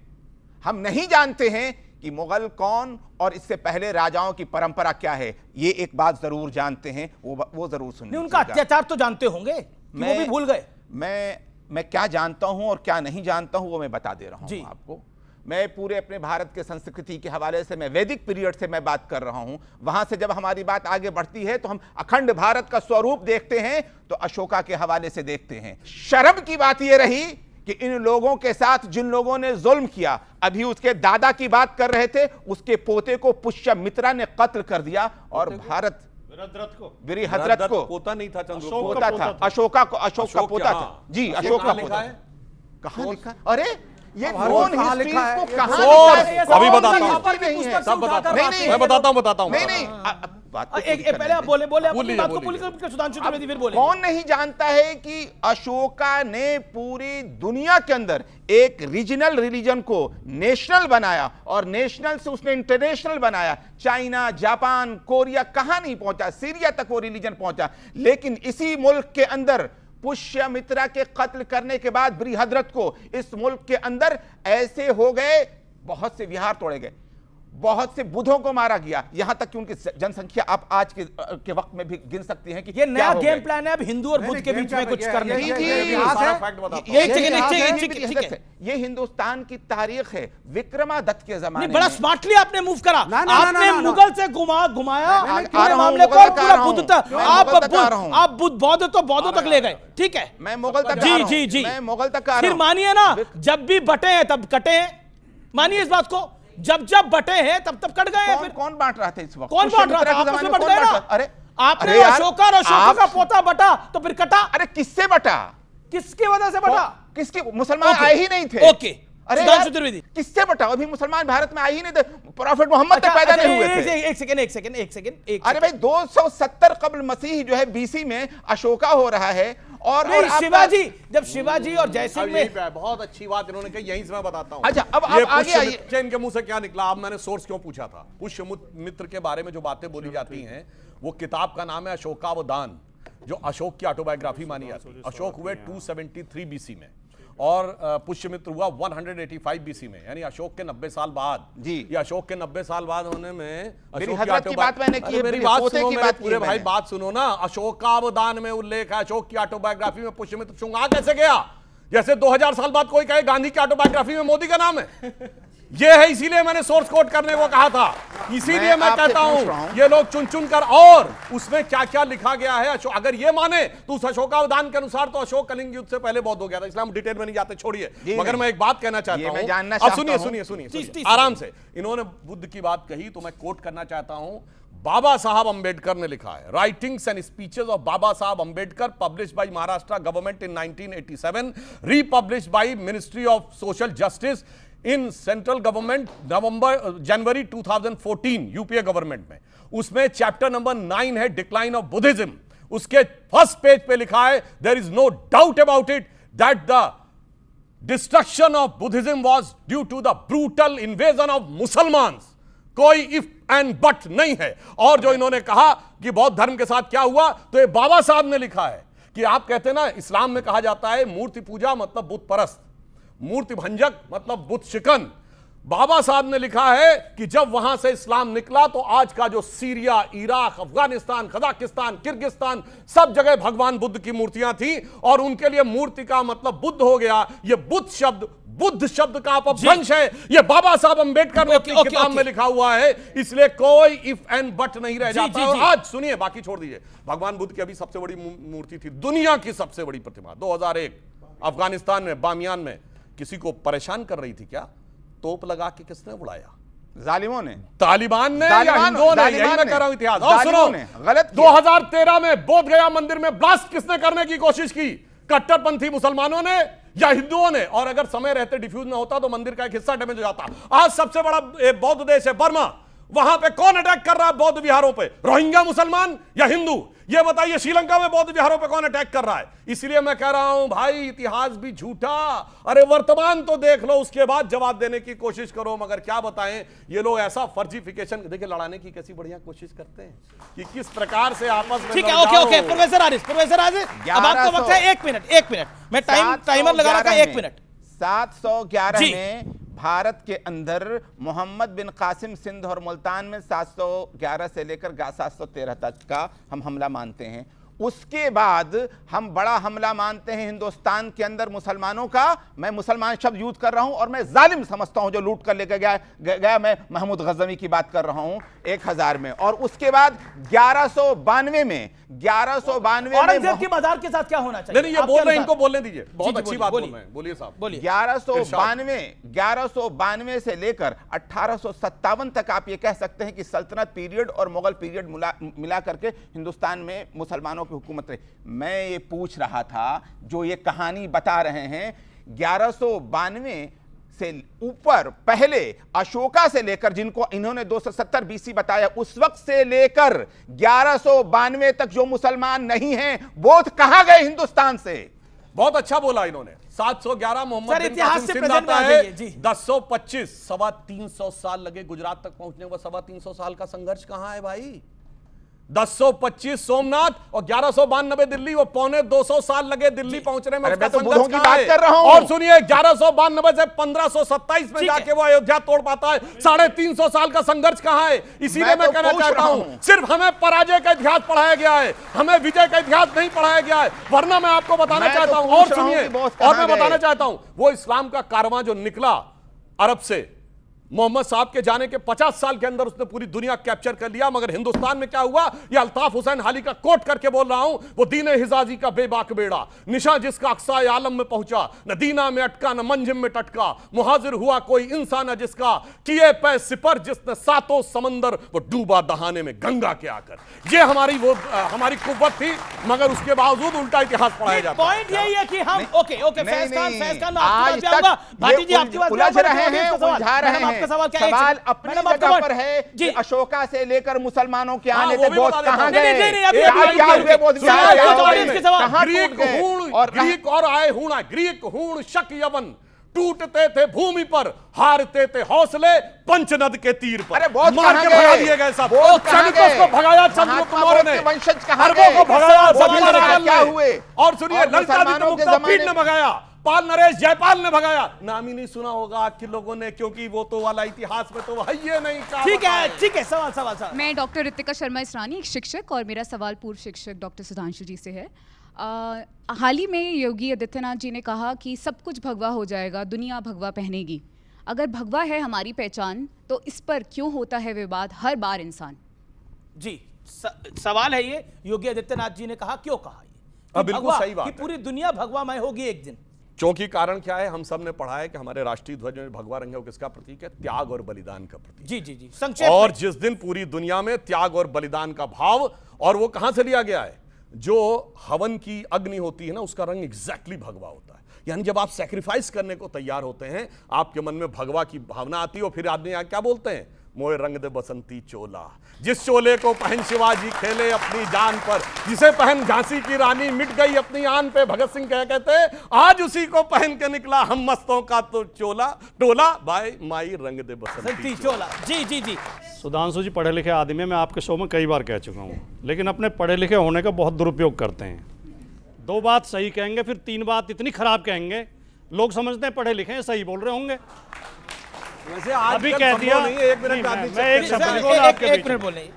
Speaker 17: हम नहीं जानते हैं कि मुगल कौन और इससे पहले राजाओं की परंपरा क्या है, ये एक बात जरूर जानते हैं, वो जरूर सुनिए।
Speaker 1: उनका अत्याचार तो जानते होंगे, वो भी भूल गए।
Speaker 17: मैं क्या जानता हूं और क्या नहीं जानता हूं वो मैं बता दे रहा हूं आपको। मैं पूरे अपने भारत के संस्कृति के हवाले से, मैं वैदिक पीरियड से मैं बात कर रहा हूं। वहां से जब हमारी बात आगे बढ़ती है तो हम अखंड भारत का स्वरूप देखते हैं तो अशोका के हवाले से देखते हैं। शर्म की बात यह रही कि इन लोगों के साथ जिन लोगों ने जुल्म किया, अभी उसके दादा की बात कर रहे थे, उसके पोते को पुष्यमित्रा ने कत्ल कर दिया और भारत हजरत को
Speaker 13: पोता नहीं था,
Speaker 17: पोता था, अशोक का पोता था जी, अशोक का पोता। कहां लिखा? अरे ये नॉन हिस्ट्री को कहां
Speaker 13: अभी बताता हूं, सब बताता हूं, मैं बताता हूं।
Speaker 17: नहीं
Speaker 1: पहले आप बोले अपनी बात को बोलिए, सुधांशु त्रिवेदी फिर बोले।
Speaker 17: कौन नहीं जानता है कि अशोका ने पूरी दुनिया के अंदर एक रीजनल रिलीजन को नेशनल बनाया और नेशनल से उसने इंटरनेशनल बनाया। चाइना, जापान, कोरिया कहां नहीं पहुंचा, सीरिया तक वो रिलीजन पहुंचा। लेकिन इसी मुल्क के अंदर पुष्यमित्रा के कत्ल करने के बाद बृहद्रथ को इस मुल्क के अंदर ऐसे हो गए, बहुत से विहार तोड़े गए, बहुत से बुद्धों को मारा गया, यहां तक कि उनकी जनसंख्या आप आज के वक्त में भी गिन सकती हैं कि
Speaker 1: ये नया गेम प्लान है अब हिंदू और बुद्ध के बीच में कुछ करने की।
Speaker 17: ये हिंदुस्तान की तारीख है, विक्रमादित्य के जमाने में।
Speaker 1: बड़ा स्मार्टली आपने मूव करा, आपने मुगल से घुमाया मामले को, पूरा बुद्ध तक आप बौद्ध तो बौद्धों तक ले गए। ठीक है,
Speaker 17: मैं मुगल तक
Speaker 1: जी
Speaker 17: मैं मुगल तक
Speaker 1: फिर मानिए ना, जब भी बटे हैं तब कटे हैं, मानिए इस बात को। जब बटे हैं तब कट गए हैं। फिर
Speaker 17: कौन बांट रहा था इस वक्त?
Speaker 1: कौन बांट रहा था? आपस में बट गए ना।
Speaker 17: अरे
Speaker 1: आपने अशोका और अशोका का पोता बटा तो फिर कटा।
Speaker 17: अरे किससे बटा?
Speaker 1: किसकी वजह से बटा?
Speaker 17: किसके? मुसलमान आए ही नहीं थे।
Speaker 1: ओके,
Speaker 17: अरे किससे बटा? अभी मुसलमान भारत में आए ही नहीं थे, प्रॉफिट मोहम्मद तक पैदा नहीं हुए थे।
Speaker 1: एक सेकंड।
Speaker 17: अरे भाई 270 कब्ल मसीह जो है बीसी में अशोका हो रहा है और
Speaker 1: शिवाजी, जब शिवाजी और जयसिंह में
Speaker 13: बहुत अच्छी बात इन्होंने कही, यहीं से मैं बताता हूं।
Speaker 17: अच्छा, अब आप आगे आइए।
Speaker 13: इनके मुंह से क्या निकला? अब मैंने सोर्स क्यों पूछा था। पुष्यमित्र के बारे में जो बातें बोली जाती हैं, वो किताब का नाम है अशोकावदान, जो अशोक की ऑटोबायोग्राफी मानी जाती है। अशोक हुए 273 बीसी में और पुष्यमित्र हुआ 185 बीसी में, यानी अशोक के 90 साल बाद।
Speaker 17: जी,
Speaker 13: ये अशोक के 90 साल बाद होने में
Speaker 17: अशोक की बात मैंने की है।
Speaker 13: मेरी बात सुनो, मेरे पूरे भाई बात सुनो ना। अशोकावदान में उल्लेख है, अशोक की ऑटोबायोग्राफी में पुष्यमित्र चुंगा कैसे गया? जैसे 2000 साल बाद कोई कहे गांधी की ऑटोबायोग्राफी में मोदी का नाम है। ये है, इसीलिए मैंने सोर्स कोट करने को कहा था। इसीलिए मैं कहता हूं ये लोग चुन कर, और उसमें क्या क्या लिखा गया है। अगर ये माने तो उस अशोकावदान के अनुसार तो अशोक कलिंग युद्ध से पहले बहुत हो गया था। इस्लाम डिटेल में नहीं जाते, छोड़िए। मगर मैं एक बात कहना चाहता हूं, अब सुनिए आराम से। इन्होंने बुद्ध की बात कही तो मैं कोट करना चाहता हूं। बाबा साहब अंबेडकर ने लिखा है, writings and speeches of Baba Saheb Ambedkar, published by Maharashtra government in 1987, republished by ministry of social justice in central government January 2014 UPA government में। उसमें चैप्टर नंबर 9 है डिक्लाइन ऑफ बुद्धिज्म। उसके फर्स्ट पेज पे लिखा है, there is no doubt about it that the destruction of Buddhism was due to the brutal invasion of Musalman. कोई if and but नहीं है। और जो इन्होंने कहा कि बौद्ध धर्म के साथ क्या हुआ, तो ये बाबा साहब ने लिखा है कि आप कहते हैं ना, इस्लाम में कहा जाता है मूर्ति पूजा मतलब बुत परस्त, मूर्ति भंजक मतलब बुत शिकन। बाबा साहब ने लिखा है कि जब वहां से इस्लाम निकला तो आज का जो Syria, Iraq, Afghanistan, Kazakhstan, Kyrgyzstan, सब जगह भगवान बुद्ध की मूर्तियां थी और उनके लिए मूर्ति का मतलब बुद्ध हो गया। ये बुद्ध शब्द का अपभ्रंश है। ये बाबा साहब अंबेडकर ने अपनी किताब में लिखा हुआ है, इसलिए कोई इफ एंड बट नहीं रह जाता। और आज सुनिए, बाकी छोड़ दीजिए। भगवान बुद्ध की अभी सबसे बड़ी मूर्ति थी, दुनिया की सबसे बड़ी प्रतिमा, 2001 अफगानिस्तान में बामियान में किसी को परेशान कर रही थी क्या? तोप लगा के किसने उड़ाया?
Speaker 17: जालिमों ने,
Speaker 13: तालिबान ने या हिंदुओं ने? यही मैं कह रहा हूं इतिहास। और सुनो,
Speaker 17: गलत
Speaker 13: 2013 में बोध गया मंदिर में ब्लास्ट किसने करने की कोशिश की? कट्टरपंथी मुसलमानों ने या हिंदुओं ने? और अगर समय रहते डिफ्यूज ना होता तो मंदिर का एक हिस्सा डैमेज हो जाता। आज सबसे बड़ा बौद्ध देश है बर्मा, वहां पे कौन अटैक कर रहा है बौद्ध विहारों पे? रोहिंग्या मुसलमान या हिंदू? ये बताइए। श्रीलंका में बौद्ध विहारों पे कौन अटैक कर रहा है? इसलिए मैं कह रहा हूं भाई, इतिहास भी झूठा। अरे वर्तमान तो देख लो, उसके बाद जवाब देने की कोशिश करो। मगर क्या बताएं, ये लोग ऐसा फर्जीफिकेशन, देखिए लड़ाने की कैसी बढ़िया कोशिश करते हैं कि किस प्रकार से आपस में।
Speaker 1: ठीक है, ओके ओके प्रोफेसर आरिफ, अब आपका वक्त है 1 मिनट। मैं टाइमर लगा रहा था 1 मिनट।
Speaker 17: 711 में भारत के अंदर मोहम्मद बिन कासिम सिंध और मुल्तान में 711 से लेकर 713 तक का हम हमला मानते हैं। उसके बाद हम बड़ा हमला मानते हैं हिंदुस्तान के अंदर मुसलमानों का। मैं मुसलमान शब्द यूज कर रहा हूं और मैं जालिम समझता हूं जो लूट कर लेकर गया। मैं महमूद गजनवी की बात कर रहा हूं 1000 में। और उसके बाद 1192 में
Speaker 1: औरंगजेब के मजार के साथ क्या होना चाहिए?
Speaker 13: नहीं, ये बोल रहे हैं, इनको बोलने दीजिए। बहुत अच्छी बात बोल रहे हैं, बोलिए साहब।
Speaker 17: 1192 से लेकर 1857 तक आप ये कह सकते हैं कि सल्तनत पीरियड और मुगल पीरियड मिला करके हिंदुस्तान में मुसलमानों की हुकूमत रही। मैं ये पूछ रहा था, जो ये कहानी बता रहे हैं 1192 से ऊपर, पहले अशोका से लेकर, जिनको इन्होंने 270 बीसी बताया, उस वक्त से लेकर 1192 तक जो मुसलमान नहीं हैं, वो कहां गए हिंदुस्तान से?
Speaker 13: बहुत अच्छा बोला इन्होंने। 711 मोहम्मद बिन
Speaker 1: इतिहास से
Speaker 13: कासिम
Speaker 1: प्रेजेंट
Speaker 13: आता
Speaker 1: में
Speaker 13: है।
Speaker 1: जी।
Speaker 13: 1025 325 साल लगे गुजरात तक पहुंचने को। 325 साल का संघर्ष कहां है भाई? 1025 सोमनाथ और 1192 दिल्ली, वो 250 साल लगे दिल्ली पहुंचने में।
Speaker 17: मैं तो बुद्धों की बात कर रहा हूं।
Speaker 13: और सुनिए, 1192 से 1527 में जाके वो अयोध्या तोड़ पाता है। 350 साल का संघर्ष कहां है? इसीलिए मैं कहना चाहता हूं, सिर्फ हमें पराजय का इतिहास पढ़ाया गया है, हमें विजय का इतिहास नहीं पढ़ाया गया है। वरना मैं आपको बताना चाहता हूं, और सुनिए, और मैं बताना चाहता हूं, वो इस्लाम का कारवां जो निकला अरब से, मोहम्मद साहब के जाने के 50 साल के अंदर उसने पूरी दुनिया कैप्चर कर लिया। मगर हिंदुस्तान में क्या हुआ, ये अल्ताफ हुसैन हाली का कोट करके बोल रहा हूं, वो दीन हिजाजी का बेबाक बेड़ा, निशा जिसका अक्साए आलम में पहुंचा, न दीना में अटका न मंजिम में टटका, मुहाजिर हुआ कोई इंसान जिसका, किए पे सिपर जिसने सातों समंदर, वो डूबा दहाने में गंगा के आकर। ये हमारी कुव्वत थी, मगर उसके बावजूद उल्टा इतिहास पढ़ाया जाता है।
Speaker 1: पॉइंट यही है कि हम ओके फैज खान
Speaker 17: आज तक
Speaker 1: भाटी जी आपकी बात
Speaker 17: उलझ रहे हैं, उलझा रहे हैं।
Speaker 1: सवाल
Speaker 17: अपनी जगह पर है कि अशोका से लेकर मुसलमानों के आने तक बहुत कहां गए,
Speaker 13: ग्रीक और आए हूणा, ग्रीक हूण शक यवन, टूटते थे भूमि पर, हारते थे हौसले पंचनद के तीर पर।
Speaker 17: बहुत
Speaker 13: मार के भगा दिए गए सब। चंद्रगुप्त को भगाया चंद्रगुप्त मौर्य ने, अरबों को भगाया क्या हुए। और सुनिए, ललितादित्य पीठ ने भगाया, पाल नरेश जयपाल ने भगाया। नाम ही नहीं सुना होगा आपके लोगों ने, क्योंकि वो तो वाला इतिहास में तो है ये नहीं।
Speaker 1: ठीक है, सवाल।
Speaker 18: मैं डॉक्टर रितिका शर्मा इसरानी, एक शिक्षक, और मेरा सवाल पूर्व शिक्षक डॉक्टर सुधांशु जी से है। हाल ही में योगी आदित्यनाथ जी ने कहा कि सब कुछ भगवा हो जाएगा, दुनिया भगवा पहनेगी। अगर भगवा है हमारी पहचान, तो इस पर क्यों होता है विवाद हर बार? इंसान
Speaker 1: जी, सवाल है ये, योगी आदित्यनाथ जी ने कहा, क्यों कहा ये?
Speaker 13: बिल्कुल सही बात है,
Speaker 1: पूरी दुनिया भगवामय होगी एक दिन।
Speaker 13: क्योंकि कारण क्या है, हम सब ने पढ़ा है कि हमारे राष्ट्रीय ध्वज में भगवा रंग है, किसका प्रतीक है? त्याग और बलिदान का प्रतीक।
Speaker 1: जी संक्षेप
Speaker 13: और जिस दिन पूरी दुनिया में त्याग और बलिदान का भाव, और वो कहां से लिया गया है? जो हवन की अग्नि होती है ना, उसका रंग एग्जैक्टली भगवा होता है। यानी जब आप सैक्रिफाइस करने को तैयार होते हैं, आपके मन में भगवा की भावना आती है। और फिर आदमी क्या बोलते हैं? मोए रंग दे बसंती चोला, जिस चोले को पहन शिवाजी खेले अपनी जान पर, जिसे पहन झांसी की रानी मिट गई अपनी आन पे। भगत सिंह कहते आज उसी को पहन के निकला हम मस्तों का तो टोला, भाई माई रंग दे बसंती
Speaker 1: चोला। जी
Speaker 14: सुधांशु जी पढ़े लिखे आदमी, मैं आपके शो में कई बार कह चुका हूँ, लेकिन अपने पढ़े लिखे होने का बहुत दुरुपयोग करते हैं। 2 बात सही कहेंगे, फिर 3 बात इतनी खराब कहेंगे, लोग समझते हैं पढ़े लिखे हैं, सही बोल रहे होंगे।
Speaker 13: वैसे
Speaker 14: अभी कह दिया,
Speaker 1: एक मिनट बोले,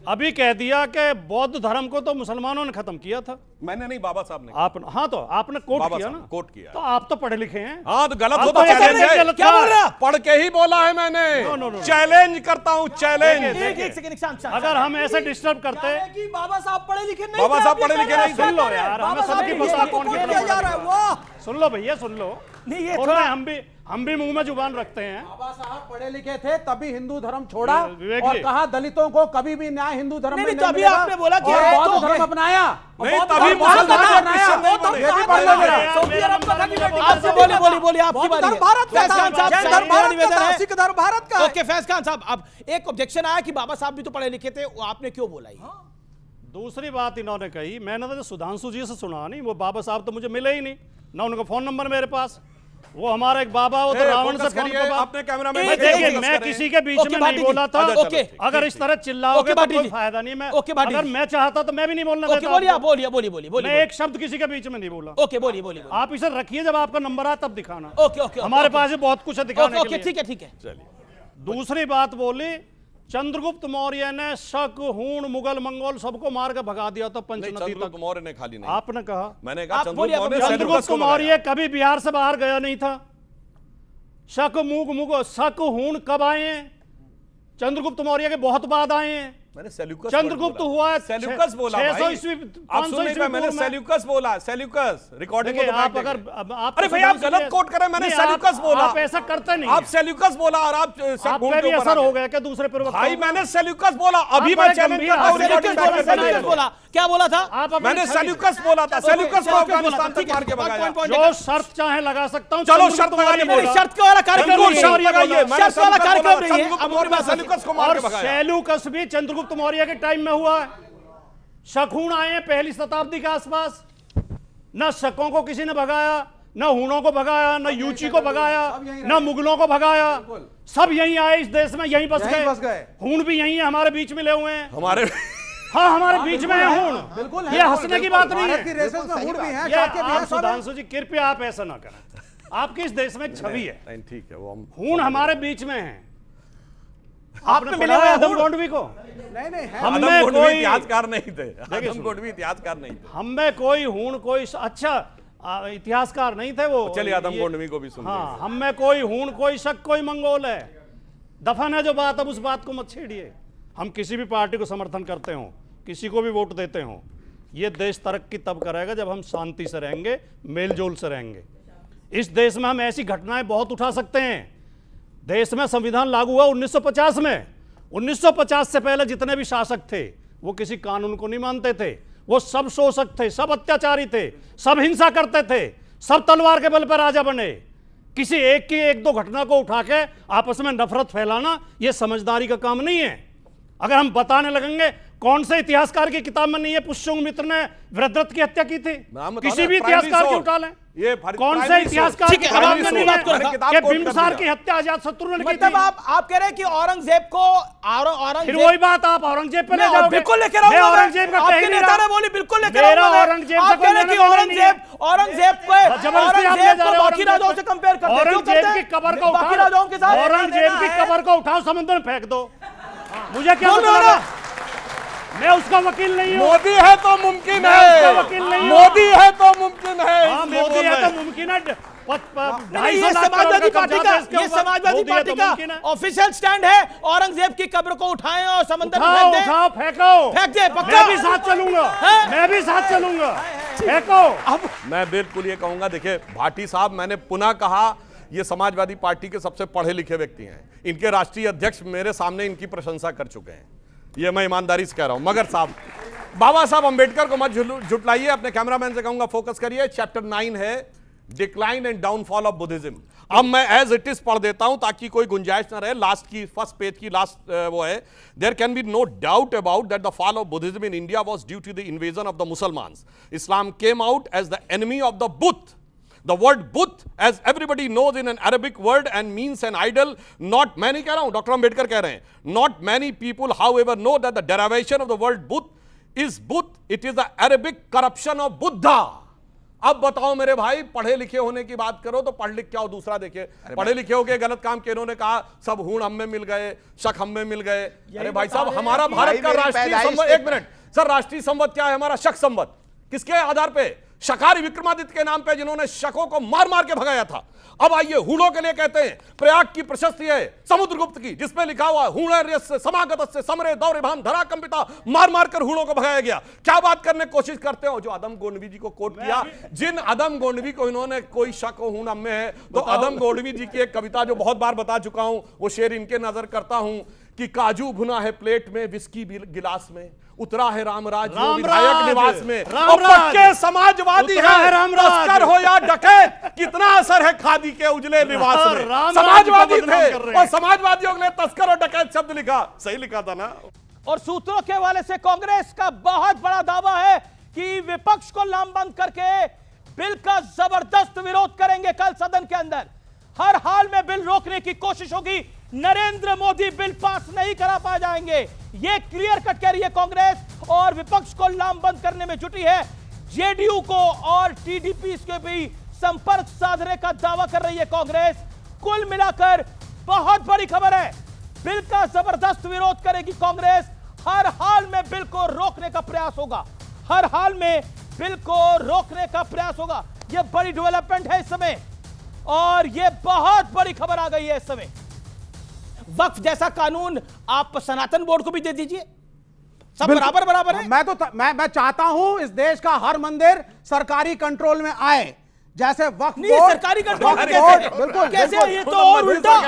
Speaker 14: अभी कह दिया कि बौद्ध धर्म को तो मुसलमानों ने खत्म किया था।
Speaker 13: मैंने नहीं, बाबा साहब ने।
Speaker 14: हाँ, तो आपने कोट किया ना,
Speaker 13: कोट किया।
Speaker 14: तो आप तो पढ़े लिखे हैं।
Speaker 13: हाँ, तो गलत हो तो चैलेंज है। क्या बोल रहा? पढ़ के ही बोला है मैंने। चैलेंज करता हूँ, चैलेंज।
Speaker 1: एक सेकंड,
Speaker 14: अगर हम ऐसे डिस्टर्ब करते हैं
Speaker 1: कि बाबा साहब पढ़े लिखे
Speaker 13: नहीं,
Speaker 14: सुन लो यार, हमें सबकी पता कौन की तरफ। सुन लो भैया, सुन लो।
Speaker 1: नहीं, ये
Speaker 14: और
Speaker 1: थोड़ा-
Speaker 14: हम भी मुंह में जुबान रखते हैं।
Speaker 15: बाबा साहब पढ़े लिखे थे तभी हिंदू धर्म छोड़ा
Speaker 14: विवेक
Speaker 15: और
Speaker 14: जी।
Speaker 15: कहा दलितों को कभी भी न्याय हिंदू धर्म में
Speaker 1: नहीं,
Speaker 15: नहीं
Speaker 1: तो अभी
Speaker 15: मिलेगा
Speaker 1: आपने बोला कि
Speaker 15: और
Speaker 1: है
Speaker 15: बौद्ध
Speaker 1: तो
Speaker 15: धर्म अपनाया
Speaker 13: नहीं,
Speaker 15: बौद्ध
Speaker 13: तभी
Speaker 15: धर्म
Speaker 13: मुसलमान
Speaker 15: अपनाया।
Speaker 13: क्रिश्चियन नहीं
Speaker 15: ये
Speaker 13: बने।
Speaker 15: भी पढ़ लो जरा।
Speaker 1: सऊदी अरब का था कि आपसे बोलिए आपकी बारी है। फैज खान साहब,
Speaker 15: जैन
Speaker 1: शायद
Speaker 15: धर्म
Speaker 1: मेरा
Speaker 15: भारत
Speaker 1: निवेदन
Speaker 15: का था,
Speaker 1: है।
Speaker 15: सिख धर्म भारत का है।
Speaker 1: ओके फैज खान साहब, अब एक ऑब्जेक्शन आया कि बाबा साहब भी तो पढ़े लिखे थे, वो आपने क्यों बोला ये?
Speaker 14: दूसरी बात इन्होंने कही, मैंने तो सुधांशु जी से सुना नहीं, वो बाबा साहब तो मुझे मिले ही नहीं, ना उनका फोन नंबर मेरे पास। वो हमारा एक बाबा वो तो रावण से फोन पे
Speaker 13: अपने कैमरामैन
Speaker 14: देखिए, मैं किसी के बीच में नहीं बोला था।
Speaker 1: ओके,
Speaker 14: अगर इस तरह चिल्लाओगे तो कोई फायदा नहीं। मैं
Speaker 1: ओके, भाटी
Speaker 14: अगर मैं चाहता तो मैं भी नहीं बोलना
Speaker 1: ओके,
Speaker 14: देता
Speaker 1: बोलिए
Speaker 14: आपको।
Speaker 1: बोलिए
Speaker 14: मैं एक शब्द किसी के बीच में नहीं बोला।
Speaker 1: ओके, बोलिए
Speaker 14: आप इसे रखिए, जब आपका नंबर आए तब दिखाना।
Speaker 1: ओके,
Speaker 14: हमारे पास ही बहुत कुछ है दिखाने के
Speaker 1: ओके,
Speaker 14: लिए।
Speaker 1: ठीक है।
Speaker 14: चलिए, दूसरी बात बोली, चंद्रगुप्त मौर्य ने शक, हूण, मुगल, मंगोल सबको मार के भगा दिया था पंचनदी तक।
Speaker 13: चंद्रगुप्त मौर्य ने खाली नहीं,
Speaker 14: आपने कहा,
Speaker 13: मैंने कहा
Speaker 14: चंद्रगुप्त मौर्य कभी बिहार से बाहर गया नहीं था। शक, शक, हूण कब आए हैं? चंद्रगुप्त मौर्य के बहुत बाद आए हैं।
Speaker 13: मैंने सेल्यूकस
Speaker 14: चंद्रगुप्त हुआ है
Speaker 13: सेल्यूकस बोला
Speaker 14: 600 ईस्वी,
Speaker 13: आप सुनने का, मैंने सेल्यूकस बोला, सेल्यूकस रिकॉर्डिंग
Speaker 14: देखिए, आप अगर आप
Speaker 13: अरे भाई आप गलत कोट कर रहे हैं, मैंने सेल्यूकस बोला।
Speaker 14: आप ऐसा करते नहीं,
Speaker 13: आप सेल्यूकस बोला और आप
Speaker 14: पे भी असर हो गया क्या दूसरे पर?
Speaker 13: भाई मैंने सेल्यूकस बोला, अभी मैं चैलेंज करता हूं रिकॉर्डिंग
Speaker 1: बोला, क्या बोला था?
Speaker 13: मैंने सेल्यूकस बोला था, सेल्यूकस को अफगानिस्तान तक मार के भगाया।
Speaker 14: जो शर्त चाहे लगा सकता हूं।
Speaker 13: चलो शर्त लगाइए,
Speaker 1: शर्त वाला कार्यक्रम नहीं है।
Speaker 13: शर्त
Speaker 1: वाला कार्यक्रम नहीं है।
Speaker 13: सेल्यूकस को मार
Speaker 14: और
Speaker 13: के भगाया।
Speaker 14: सेल्यूकस भी चंद्रगुप्त मौर्य के टाइम में हुआ है। शकून आए हैं पहली शताब्दी के आसपास। न शकों को किसी ने भगाया, न हूणों को भगाया, न यूची को भगाया, न मुगलों को भगाया। सब यहीं आए इस देश में, यहीं बस गए। हूण भी यहीं है, हमारे बीच मिले हुए हैं।
Speaker 13: हमारे
Speaker 14: हाँ, हमारे बीच में है हूण।
Speaker 15: बिल्कुल,
Speaker 14: ये हंसने की बात नहीं है।
Speaker 15: है।
Speaker 14: सुधांशु जी कृपया आप ऐसा ना करें। आपके इस देश में एक छवि है,
Speaker 13: ठीक है, वो
Speaker 14: हूण हमारे बीच में है।
Speaker 1: आपने मिले हुए
Speaker 14: आदम गोंडवी को?
Speaker 15: नहीं,
Speaker 14: हमें कोई
Speaker 13: इतिहासकार नहीं थे, आदम गोंडवी इतिहासकार नहीं थे।
Speaker 14: हमें कोई हूण, कोई अच्छा इतिहासकार नहीं थे वो।
Speaker 13: चलिए आदम गोंडवी को भी सुन।
Speaker 14: हाँ, हमें कोई हूण, कोई शक, कोई मंगोल है। दफन है जो बात, अब उस बात को मत छेड़िए। हम किसी भी पार्टी को समर्थन करते हो, किसी को भी वोट देते हो, ये देश तरक्की तब करेगा जब हम शांति से रहेंगे, मेलजोल से रहेंगे। इस देश में हम ऐसी घटनाएं बहुत उठा सकते हैं। देश में संविधान लागू हुआ 1950 में। 1950 से पहले जितने भी शासक थे वो किसी कानून को नहीं मानते थे। वो सब शोषक थे, सब अत्याचारी थे, सब हिंसा करते थे, सब तलवार के बल पर राजा बने। किसी एक की एक दो घटना को उठा के आपस में नफरत फैलाना ये समझदारी का काम नहीं है। अगर हम बताने लगेंगे, कौन से इतिहासकार की किताब में नहीं है पुष्यंग मित्र ने वृद्धरथ की हत्या की थी? किसी भी इतिहासकार की उठा लें, कौन से इतिहासकार की किताब में नहीं है कि बिंबिसार की हत्या अजातशत्रु ने की थी?
Speaker 1: मतलब आप कह रहे हैं कि औरंगजेब को
Speaker 14: फिर वही बात, आप औरंगजेब पे ले जाओगे।
Speaker 1: बिल्कुल लेकर आऊंगा।
Speaker 14: मैं औरंगजेब का
Speaker 1: आपके नेता ने बोली, बिल्कुल लेकर आऊंगा।
Speaker 14: औरंगजेब
Speaker 1: आप कह रहे हैं कि औरंगजेब को बाकी राजाओं से कंपेयर करते हैं।
Speaker 14: औरंगजेब की कब्र को
Speaker 1: बाकी राजाओं के साथ
Speaker 14: औरंगजेब की कब्र को उठाओ, समुद्र में फेंक दो। मुझे क्या मतलब? मैं उसका वकील नहीं हूँ।
Speaker 13: मोदी है तो मुमकिन है,
Speaker 14: उसका वकील नहीं हूँ।
Speaker 13: मोदी है तो मुमकिन है।
Speaker 14: हाँ, मोदी है तो मुमकिन है।
Speaker 1: ये समाजवादी पार्टी का ऑफिशियल स्टैंड है। औरंगजेब की कब्र को उठाएं और समंदर में फेंक दें।
Speaker 14: उठाओ, फेंको,
Speaker 1: फेंक दे, पक्का।
Speaker 14: मैं भी साथ चलूंगा, मैं भी साथ चलूंगा। फेंको।
Speaker 13: अब मैं बिल्कुल ये कहूंगा, देखिए भाटी साहब, मैंने पुनः कहा ये समाजवादी पार्टी के सबसे पढ़े लिखे व्यक्ति हैं। इनके राष्ट्रीय अध्यक्ष मेरे सामने इनकी प्रशंसा कर चुके हैं, ये मैं ईमानदारी से कह रहा हूं। मगर साहब, बाबा साहब अंबेडकर को मत जुटलाइए। अपने कैमरामैन से कहूंगा फोकस करिए। चैप्टर 9 है decline and downfall of Buddhism. अब मैं एज इट इज पढ़ देता हूं ताकि कोई गुंजाइश ना रहे। लास्ट की फर्स्ट पेज की लास्ट वो है, there can be no doubt about that the fall of Buddhism in India was due to the invasion of the Musalmans. Islam came out as the enemy of the but. The word Buth, as everybody knows, in an Arabic word and means an idol. Not many, कह रहा हूं, doctor Ambedkar कह रहे हैं, not many people, however, know that the derivation of the word Buth is Buth. It is the Arabic corruption of Buddha. अब बताओ मेरे भाई, पढ़े लिखे होने की बात करो तो पढ़ लिख क्या हो? दूसरा देखिए, पढ़े लिखे हो के गलत काम किए। उन्होंने कहा सब हूण हम में मिल गए, शक हम में मिल गए। अरे भाई साहब, हमारा भारत का राष्ट्रीय संवत, एक मिनट सर, राष्ट्रीय संवत क्या है हमारा? शक संवत। किसके आधार पे? शकारि विक्रमादित्य के नाम पे जिन्होंने शकों को मार मार के भगाया था। अब आइए हूणों के लिए कहते हैं प्रयाग की प्रशस्ति है समुद्रगुप्त की, जिसमें लिखा हुआ हूणर्यस्य समागतस्य समरे दौर्यभान धरा कंपिता, मार मार कर हूणों को भगाया गया। क्या बात करने की कोशिश करते हो? जो अदम गोंडवी जी को कोट किया, जिन अदम गोंडवी को इन्होंने कोई शक हो हूण में है, तो अदम गोंडवी जी की एक कविता जो बहुत बार बता चुका हूं, वो शेर इनके नजर करता हूं कि काजू भुना है प्लेट में, विस्की गिलास में, उतरा है रामराज विधायक निवास में, और पक्के समाजवादी है, तस्कर हो या डकैत, कितना असर है खादी के उजले लिबास में। समाजवादी थे और समाजवादियों के लिए तस्कर और डकैत शब्द लिखा, सही लिखा था ना।
Speaker 1: और सूत्रों के हवाले से कांग्रेस का बहुत बड़ा दावा है कि विपक्ष को लामबंद करके बिल का जबरदस्त विरोध करेंगे कल सदन के अंदर। हर हाल में बिल रोकने की कोशिश होगी, नरेंद्र मोदी बिल पास नहीं करा पा जाएंगे, ये क्लियर कट कह रही है कांग्रेस। और विपक्ष को लामबंद करने में जुटी है, जेडीयू को और टीडीपी के भी संपर्क साधने का दावा कर रही है कांग्रेस। कुल मिलाकर बहुत बड़ी खबर है, बिल का जबरदस्त विरोध करेगी कांग्रेस। हर हाल में बिल को रोकने का प्रयास होगा, हर हाल में बिल को रोकने का प्रयास होगा। यह बड़ी डेवलपमेंट है इस समय, और यह बहुत बड़ी खबर आ गई है इस समय। वक्फ जैसा कानून आप सनातन बोर्ड को भी दे दीजिए, सब बराबर बराबर है।
Speaker 15: मैं चाहता हूं इस देश का हर मंदिर सरकारी कंट्रोल में आए, जैसे वक्फ
Speaker 1: नहीं सरकारी कंट्रोल में कैसे, ये तो और उल्टा।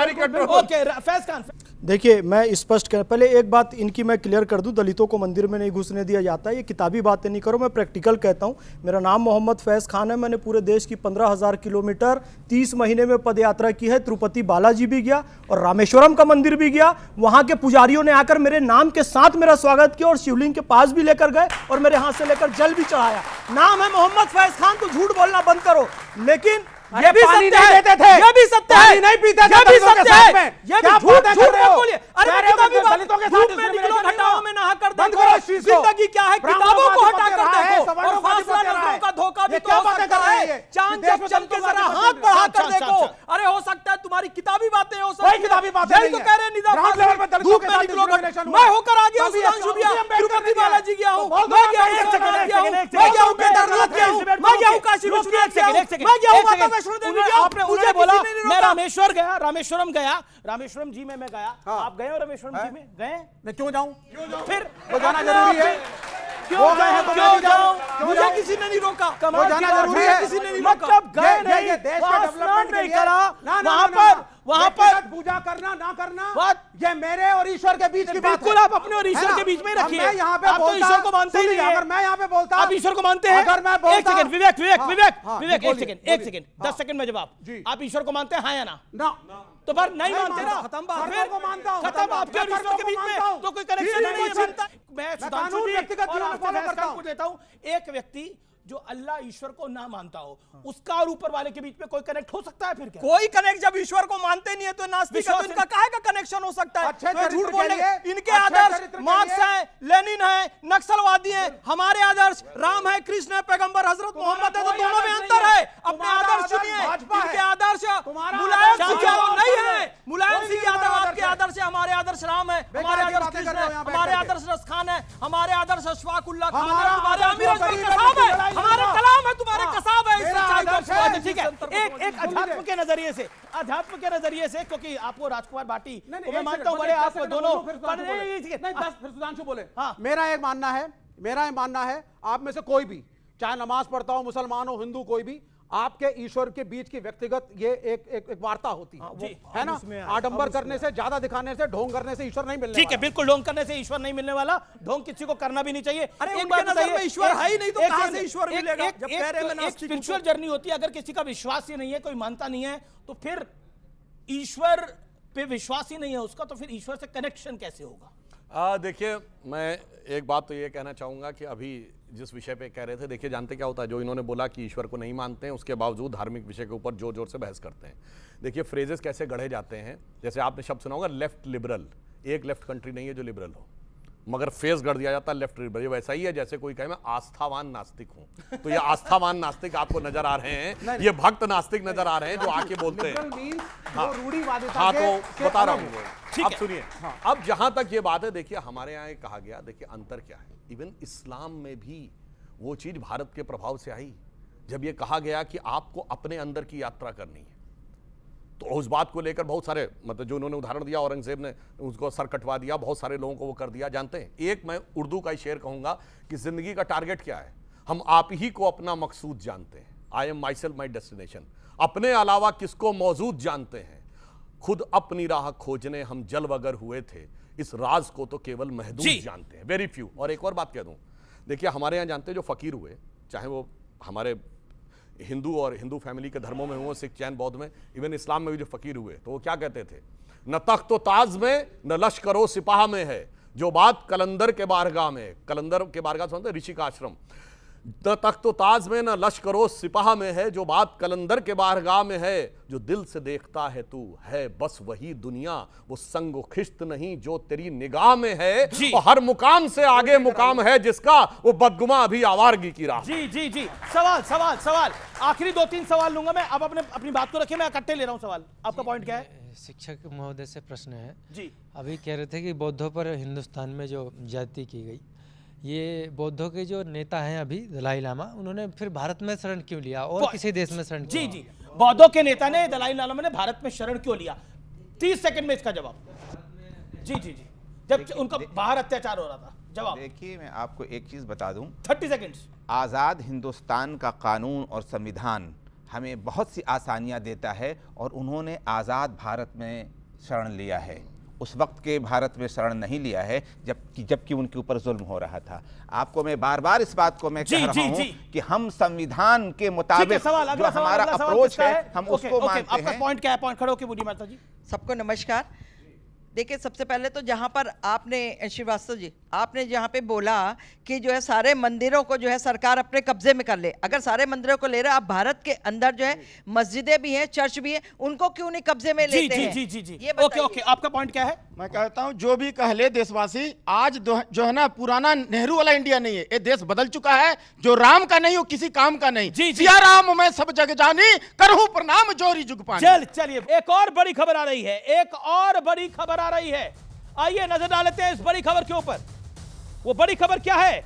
Speaker 1: ओके फैज खान।
Speaker 16: देखिए मैं स्पष्ट कर, पहले एक बात इनकी मैं क्लियर कर दूं, दलितों को मंदिर में नहीं घुसने दिया जाता है, ये किताबी बातें नहीं करो, मैं प्रैक्टिकल कहता हूं। मेरा नाम मोहम्मद फैज खान है, मैंने पूरे देश की 15,000 किलोमीटर 30 महीने में पद यात्रा की है। तिरुपति बालाजी भी गया और रामेश्वरम का मंदिर भी गया, वहां के पुजारियों ने आकर मेरे नाम के साथ मेरा स्वागत किया और शिवलिंग के पास भी लेकर गए और मेरे हाथ से लेकर जल भी चढ़ाया। नाम है मोहम्मद फैज खान, तो झूठ बोलना बंद करो। लेकिन
Speaker 15: ये भी सत्य है,
Speaker 16: ये भी सत्य है,
Speaker 15: नहीं पीते थे,
Speaker 16: ये भी सत्य है,
Speaker 15: ये भी झूठ मत बोलिए।
Speaker 16: अरे किताबी दलितों के साथ में निकलो, घटाओं में नहा कर देखो, जिंदगी क्या है, किताबों को हटा कर देखो, और फासला नजरों का धोखा भी तो हो सकता है। चांद जब चमके जरा हाथ बढ़ा कर देखो। अरे हो सकता है तुम्हारी किताबी बातें हो सकती है,
Speaker 15: किताबी बातें
Speaker 16: यही तो कह रहे निदा धूप में निकलो। मैं होकर आ गया सुधांशु भैया, तिरुपति बालाजी गया हूं, मैं गया हूं केदारनाथ गया हूं, मैं गया हूं केदारनाथ गया हूं, मैं गया हूं काशी विश्वनाथ गया हूं, मैं गया हूं माता वैष्णो देवी गया हूं।
Speaker 1: मुझे बोला मैं रामेश्वर गया, रामेश्वरम गया, रामेश्वरम जी में मैं गया। आप गए हो रामेश्वरम जी में? गए?
Speaker 15: मैं क्यों जाऊं?
Speaker 1: फिर
Speaker 15: वो जाना जरूरी है।
Speaker 1: क्यों जाऊं?
Speaker 16: मुझे किसी ने नहीं रोका,
Speaker 15: वो जाना जरूरी है,
Speaker 16: किसी ने नहीं रोका।
Speaker 1: मतलब गए नहीं,
Speaker 15: देश का डेवलपमेंट
Speaker 1: नहीं करा, वहां पर
Speaker 15: पूजा करना ना करना, ये मेरे और ईश्वर के बीच की बात है।
Speaker 1: बिल्कुल आप अपने और ईश्वर के बीच में ही रखिए।
Speaker 15: मैं यहाँ पे
Speaker 1: आप तो ईश्वर को मानते ही नहीं हैं।
Speaker 15: अगर मैं यहाँ पे बोलता,
Speaker 1: आप ईश्वर को मानते हैं?
Speaker 15: अगर मैं बोलता,
Speaker 1: एक सेकंड विवेक, एक सेकंड 10 सेकंड में जवाब। आप ईश्वर को मानते हैं, हाँ या ना? तो पर नहीं मानते ना, खत्म बात। फिर खत्म, आपके और ईश्वर के बीच में तो कोई कनेक्शन नहीं बनता। मैं सुधांशु जी और आपसे फैज खान को देता हूं, एक व्यक्ति जो अल्लाह ईश्वर को ना मानता हो, उसका और ऊपर वाले के बीच में कोई कनेक्ट हो सकता है? फिर क्या
Speaker 16: कोई कनेक्ट, जब ईश्वर को मानते नहीं है तो नास्तिक है, तो इनका काहे का कनेक्शन हो सकता है? तो झूठ बोलने, इनके आदर्श मार्क्स हैं, लेनिन है, नक्सलवादी हैं, हमारे आदर्श राम है, कृष्ण है, पैगंबर हजरत मोहम्मद है, तो दोनों में अंतर है। अपने आदर्श सुनिए, इनके आदर्श मुलायम सिंह यादव नहीं है, मुलायम सिंह यादव आपके आदर्श है, हमारे आदर्श राम है, हमारे आदर्श कृष्ण है, हमारे आदर्श रसखान है, हमारे आदर्श अशफाकुल्लाह खान है, तुम्हारे अमीर कसाब है, हमारा कलाम है, तुम्हारे कसाब है।
Speaker 1: ठीक है, एक अध्यात्म के नजरिए से, अध्यात्म के नजरिए से, क्योंकि आपको राजकुमार भाटी को मैं मानता हूं बड़े, आप दोनों
Speaker 15: सुधांशु बोले। मेरा एक मानना है, आप में से कोई भी, चाहे नमाज पढ़ता हो, मुसलमान हो, हिंदू, कोई भी, आपके ईश्वर के बीच की व्यक्तिगत ये एक वार्ता होती है ना। आडंबर करने से, ज्यादा दिखाने से, ढोंग करने से ईश्वर नहीं मिलने।
Speaker 1: ठीक है, बिल्कुल ढोंग करने से ईश्वर नहीं मिलने वाला, ढोंग किसी को करना भी नहीं चाहिए।
Speaker 16: अरे एक बात बताइए, ईश्वर है ही नहीं तो कहां से ईश्वर मिलेगा? जब कह रहे हैं मैं
Speaker 1: एक स्पिरिचुअल जर्नी होती है, अगर किसी का विश्वास ही नहीं है, कोई मानता नहीं है, तो फिर ईश्वर पे विश्वास ही नहीं है उसका, तो फिर ईश्वर से कनेक्शन कैसे होगा?
Speaker 13: देखिए मैं एक बात तो ये कहना चाहूंगा कि अभी जिस विषय पे कह रहे थे, देखिए जानते क्या होता है, जो इन्होंने बोला कि ईश्वर को नहीं मानते हैं, उसके बावजूद धार्मिक विषय के ऊपर जोर जोर से बहस करते हैं। देखिए फ्रेजेस कैसे गढ़े जाते हैं, जैसे आपने शब्द सुना होगा लेफ्ट लिबरल, एक लेफ्ट कंट्री नहीं है जो लिबरल हो, मगर फेस गढ़ दिया जाता है लेफ्ट लिबरल। ये वैसा ही है जैसे कोई कहे मैं आस्थावान नास्तिक हूं, तो ये आस्थावान नास्तिक आपको नजर आ रहे हैं, ये भक्त नास्तिक नजर आ रहे हैं जो आके बोलते हैं। हाँ तो बता रहा हूं, अब सुनिए। अब जहां तक ये बात है, देखिए हमारे यहाँ कहा गया, देखिए अंतर क्या है, इवन इस्लाम में भी वो चीज भारत के प्रभाव से आई जब ये कहा गया कि आपको अपने अंदर की यात्रा करनी है, तो उस बात को लेकर बहुत सारे, मतलब जो उन्होंने उदाहरण दिया, औरंगजेब ने उसको सर कटवा दिया, बहुत सारे लोगों को वो कर दिया। जानते हैं, एक मैं उर्दू का ही शेर कहूंगा कि जिंदगी का टारगेट क्या है? हम आप ही को अपना मकसूद जानते हैं। I am my self my destination. अपने अलावा किसको मौजूद जानते हैं? खुद अपनी राह खोजने हम जल्व अगर हुए थे, इस राज को तो केवल महदूद जानते हैं, वेरी फ्यू। और एक और बात कह दूं, देखिए हमारे यहाँ जानते हैं जो फकीर हुए, चाहे वो हमारे हिंदू और हिंदू फैमिली के धर्मों में हुए, सिख, जैन, बौद्ध में, इवन इस्लाम में भी जो फकीर हुए, तो वो क्या कहते थे? न तख्त व ताज में न लश्करो सिपाह में है जो बात कलंदर के बारगाह में। कलंदर के बारगाह समझते, ऋषि का आश्रम। न तख्त व ताज में न लश्करो सिपाह में है जो बात कलंदर के बारगाह में है। जो दिल से देखता है तू है बस वही दुनिया, वो संग खिश्त नहीं जो तेरी निगाह में है। और हर मुकाम से आगे मुकाम है जिसका, वो बदगुमा अभी आवारगी की राह।
Speaker 1: जी जी जी, सवाल सवाल सवाल, आखिरी 2-3 सवाल लूंगा मैं। अब अपनी बात को रखिए, मैं इकट्ठे ले रहा हूं सवाल। आपका पॉइंट क्या है?
Speaker 19: शिक्षक महोदय से प्रश्न है
Speaker 1: जी।
Speaker 19: अभी कह रहे थे कि बौद्धों पर हिंदुस्तान में जो ज्यादती की गई, ये बौद्धों के जो नेता हैं अभी दलाई लामा, उन्होंने फिर भारत में शरण क्यों लिया और किसी देश में शरण क्यों?
Speaker 1: जी, बौद्धों के नेता ने, दलाई लामा ने भारत में शरण क्यों लिया? 30 सेकंड में इसका जवाब। जी, जब उनका बाहर अत्याचार हो रहा था। जवाब
Speaker 17: देखिए, मैं आपको एक चीज बता दूं,
Speaker 1: 30 सेकंड्स।
Speaker 17: आजाद हिंदुस्तान का कानून और संविधान हमें बहुत सी आसानियां देता है, और उन्होंने आजाद भारत में शरण लिया है। उस वक्त के भारत में शरण नहीं लिया है जबकि उनके ऊपर जुल्म हो रहा था। आपको मैं बार बार इस बात को मैं कह रहा हूं कि हम संविधान के मुताबिक जो हमारा अप्रोच है, हम उसको मानते हैं।
Speaker 1: आपका पॉइंट क्या है? पॉइंट खड़े होकर बूढ़ी माता जी।
Speaker 20: सबको नमस्कार। देखिए, सबसे पहले तो जहाँ पर आपने, श्रीवास्तव जी, आपने जहाँ पे बोला कि जो है सारे मंदिरों को जो है सरकार अपने कब्जे में कर ले, अगर सारे मंदिरों को ले रहे, आप भारत के अंदर जो है मस्जिदें भी हैं, चर्च भी हैं, उनको क्यों नहीं कब्जे में लेते हैं?
Speaker 1: जी। ओके, आपका पॉइंट क्या है?
Speaker 21: मैं कहता हूं, जो भी कह ले देशवासी, आज जो है ना, पुराना नेहरू वाला इंडिया नहीं है, ये देश बदल चुका है। जो राम का नहीं, वो किसी काम का नहीं। सिया राम मैं सब जग जानी, करहूं प्रणाम जोरी जुग पानी।
Speaker 1: चलिए, एक और बड़ी खबर आ रही है, एक और बड़ी खबर आ रही है। आइए नजर डालते हैं इस बड़ी खबर के ऊपर। वो बड़ी खबर क्या है?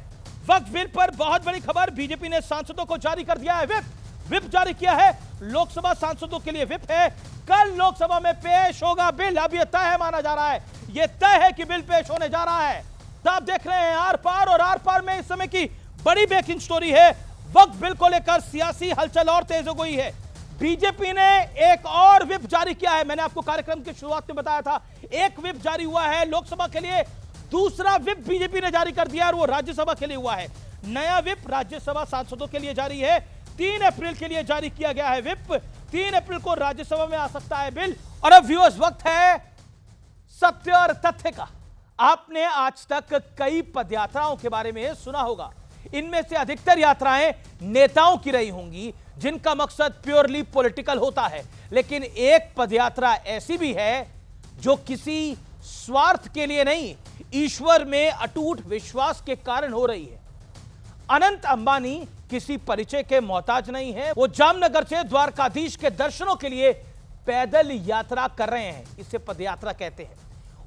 Speaker 1: वक्फ बिल पर बहुत बड़ी खबर। बीजेपी ने सांसदों को जारी कर दिया है व्हिप जारी किया है। लोकसभा सांसदों के लिए व्हिप है। कल लोकसभा में पेश होगा बिल। अब यह तय है, माना जा रहा है, यह तय है कि बिल पेश होने जा रहा है। तो आप देख रहे हैं आर पार, और आर पार में इस समय की बड़ी ब्रेकिंग स्टोरी है। वक्फ बिल को लेकर सियासी हलचल और तेज हो गई है। बीजेपी ने एक और व्हिप जारी किया है। मैंने आपको कार्यक्रम की शुरुआत में बताया था, एक व्हिप जारी हुआ है लोकसभा के लिए, दूसरा व्हिप बीजेपी ने जारी कर दिया और वो राज्यसभा के लिए हुआ है। नया व्हिप राज्यसभा सांसदों के लिए जारी है। 3 अप्रैल के लिए जारी किया गया है व्हिप। 3 अप्रैल को राज्यसभा में आ सकता है बिल। और अब व्यूअर्स, वक्त है सत्य और तथ्य का। आपने आज तक कई पदयात्राओं के बारे में सुना होगा। इनमें से अधिकतर यात्राएं नेताओं की रही होंगी जिनका मकसद प्योरली पॉलिटिकल होता है, लेकिन एक पदयात्रा ऐसी भी है जो किसी स्वार्थ के लिए नहीं, ईश्वर में अटूट विश्वास के कारण हो रही है। अनंत अंबानी किसी परिचय के मोहताज नहीं है। वो जामनगर से द्वारकाधीश के दर्शनों के लिए पैदल यात्रा कर रहे हैं। इसे पदयात्रा कहते हैं।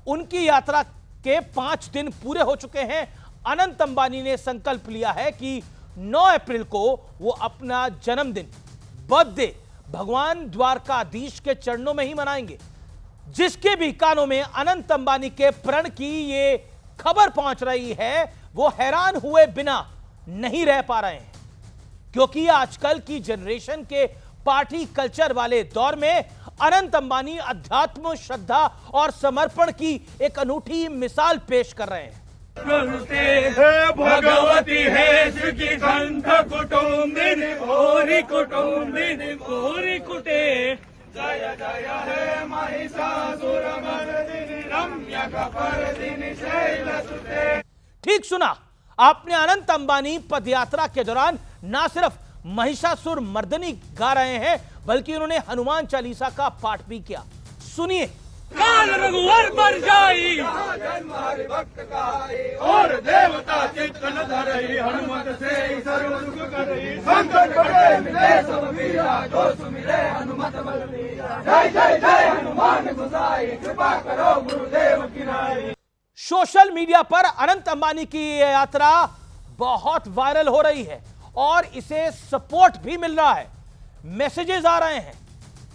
Speaker 1: उनकी यात्रा के 5 दिन पूरे हो चुके हैं। अनंत अंबानी ने संकल्प लिया है कि 9 अप्रैल को वो अपना जन्मदिन, बर्थडे, भगवान द्वारकाधीश के चरणों में ही मनाएंगे। जिसके भी कानों में अनंत अंबानी के प्रण की ये खबर पहुंच रही है, वो हैरान हुए बिना नहीं रह पा रहे हैं, क्योंकि आजकल की जनरेशन के पार्टी कल्चर वाले दौर में अनंत अंबानी अध्यात्म, श्रद्धा और समर्पण की एक अनूठी मिसाल पेश कर रहे हैं।
Speaker 22: भगवती है सुखी कंठ कुटुंबिनी भोरी कुटुंबिनी भोरी कुटे जय जय हे महिषासुरमर्दिनी रम्य कपर्दिनी शैलसुते।
Speaker 1: ठीक सुना आपने, अनंत अंबानी पदयात्रा के दौरान ना सिर्फ महिषासुर मर्दनी गा रहे हैं, बल्कि उन्होंने हनुमान चालीसा का पाठ भी किया। सुनिए।
Speaker 22: काल रघुवर पर जाई भक्त गाई और देवता चित्तन धरई हनुमत से सर्व सुख करई संकट कटे मिले सब वीरा जो सुमिरे हनुमत बल वीरा जय जय जय हनुमान गोसाई कृपा करो गुरुदेव की नाई।
Speaker 1: सोशल मीडिया पर अनंत अंबानी की यात्रा बहुत वायरल हो रही है और इसे सपोर्ट भी मिल रहा है। मैसेजेस आ रहे हैं।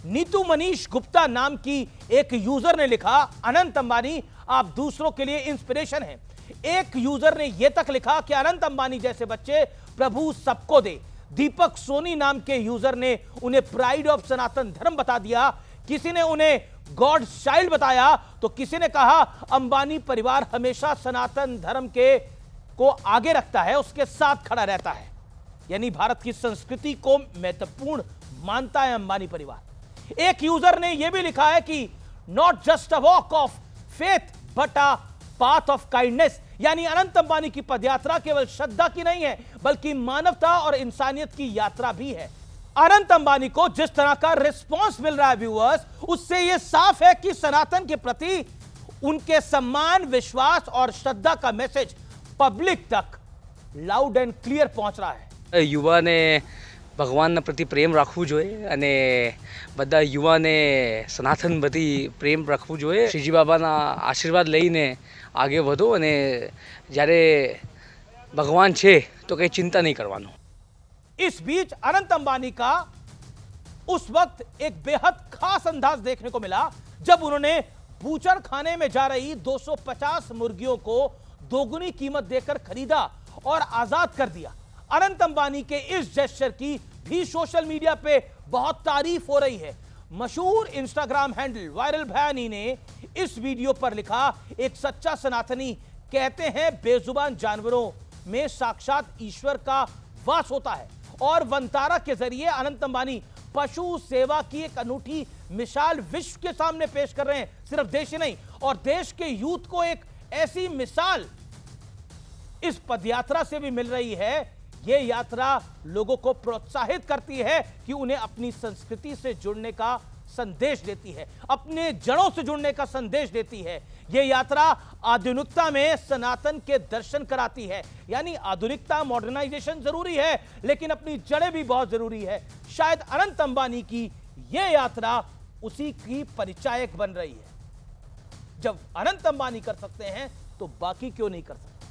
Speaker 1: नीतू मनीष गुप्ता नाम की एक यूजर ने लिखा, अनंत अंबानी आप दूसरों के लिए इंस्पिरेशन हैं। एक यूजर ने यह तक लिखा कि अनंत अंबानी जैसे बच्चे प्रभु सबको दे। दीपक सोनी नाम के यूजर ने उन्हें प्राइड ऑफ सनातन धर्म बता दिया। किसी ने उन्हें गॉड चाइल्ड बताया, तो किसी ने कहा अंबानी परिवार हमेशा सनातन धर्म को आगे रखता है, उसके साथ खड़ा रहता है। यानी भारत की संस्कृति को महत्वपूर्ण मानता है अंबानी परिवार। एक यूजर ने यह भी लिखा है कि not just a walk of faith but a path of kindness, यानी अनंत अंबानी की पदयात्रा केवल श्रद्धा की नहीं है बल्कि मानवता और इंसानियत की यात्रा भी है। अनंत अंबानी को जिस तरह का रिस्पांस मिल रहा है व्यूअर्स, उससे यह साफ है कि सनातन के प्रति उनके सम्मान, विश्वास और श्रद्धा का मैसेज पब्लिक तक लाउड एंड क्लियर पहुंच रहा है।
Speaker 3: યુવાને ભગવાનના પ્રતિ પ્રેમ રાખવું જોઈએ અને બધા યુવાને સનાતન પ્રતિ પ્રેમ રાખવું જોઈએ। શ્રીજી બાબાના આશીર્વાદ લઈને આગે વધો અને જ્યારે ભગવાન છે તો કંઈ ચિંતા નહીં કરવાનું।
Speaker 1: इस बीच अनंत अंबानी का उस वक्त एक बेहद खास अंदाज देखने को मिला जब उन्होंने बूचर खाने में जा रही 250 मुर्गियों को दोगुनी कीमत देकर खरीदा और आजाद कर दिया। अनंत अंबानी के इस जेस्चर की भी सोशल मीडिया पे बहुत तारीफ हो रही है। मशहूर इंस्टाग्राम हैंडल वायरल भयानी ने इस वीडियो पर लिखा, एक सच्चा सनातनी कहते हैं बेजुबान जानवरों में साक्षात ईश्वर का वास होता है। और वंतारा के जरिए अनंत अंबानी पशु सेवा की एक अनूठी मिसाल विश्व के सामने पेश कर रहे हैं। सिर्फ देश ही नहीं, और देश के यूथ को एक ऐसी मिसाल इस पदयात्रा से भी मिल रही है। यह यात्रा लोगों को प्रोत्साहित करती है कि उन्हें अपनी संस्कृति से जुड़ने का संदेश देती है, अपने जड़ों से जुड़ने का संदेश देती है। यह यात्रा आधुनिकता में सनातन के दर्शन कराती है। यानी आधुनिकता, मॉडर्नाइजेशन जरूरी है, लेकिन अपनी जड़ें भी बहुत जरूरी है। शायद अनंत अंबानी की यह यात्रा उसी की परिचायक बन रही है। जब अनंत अंबानी कर सकते हैं तो बाकी क्यों नहीं कर सकते।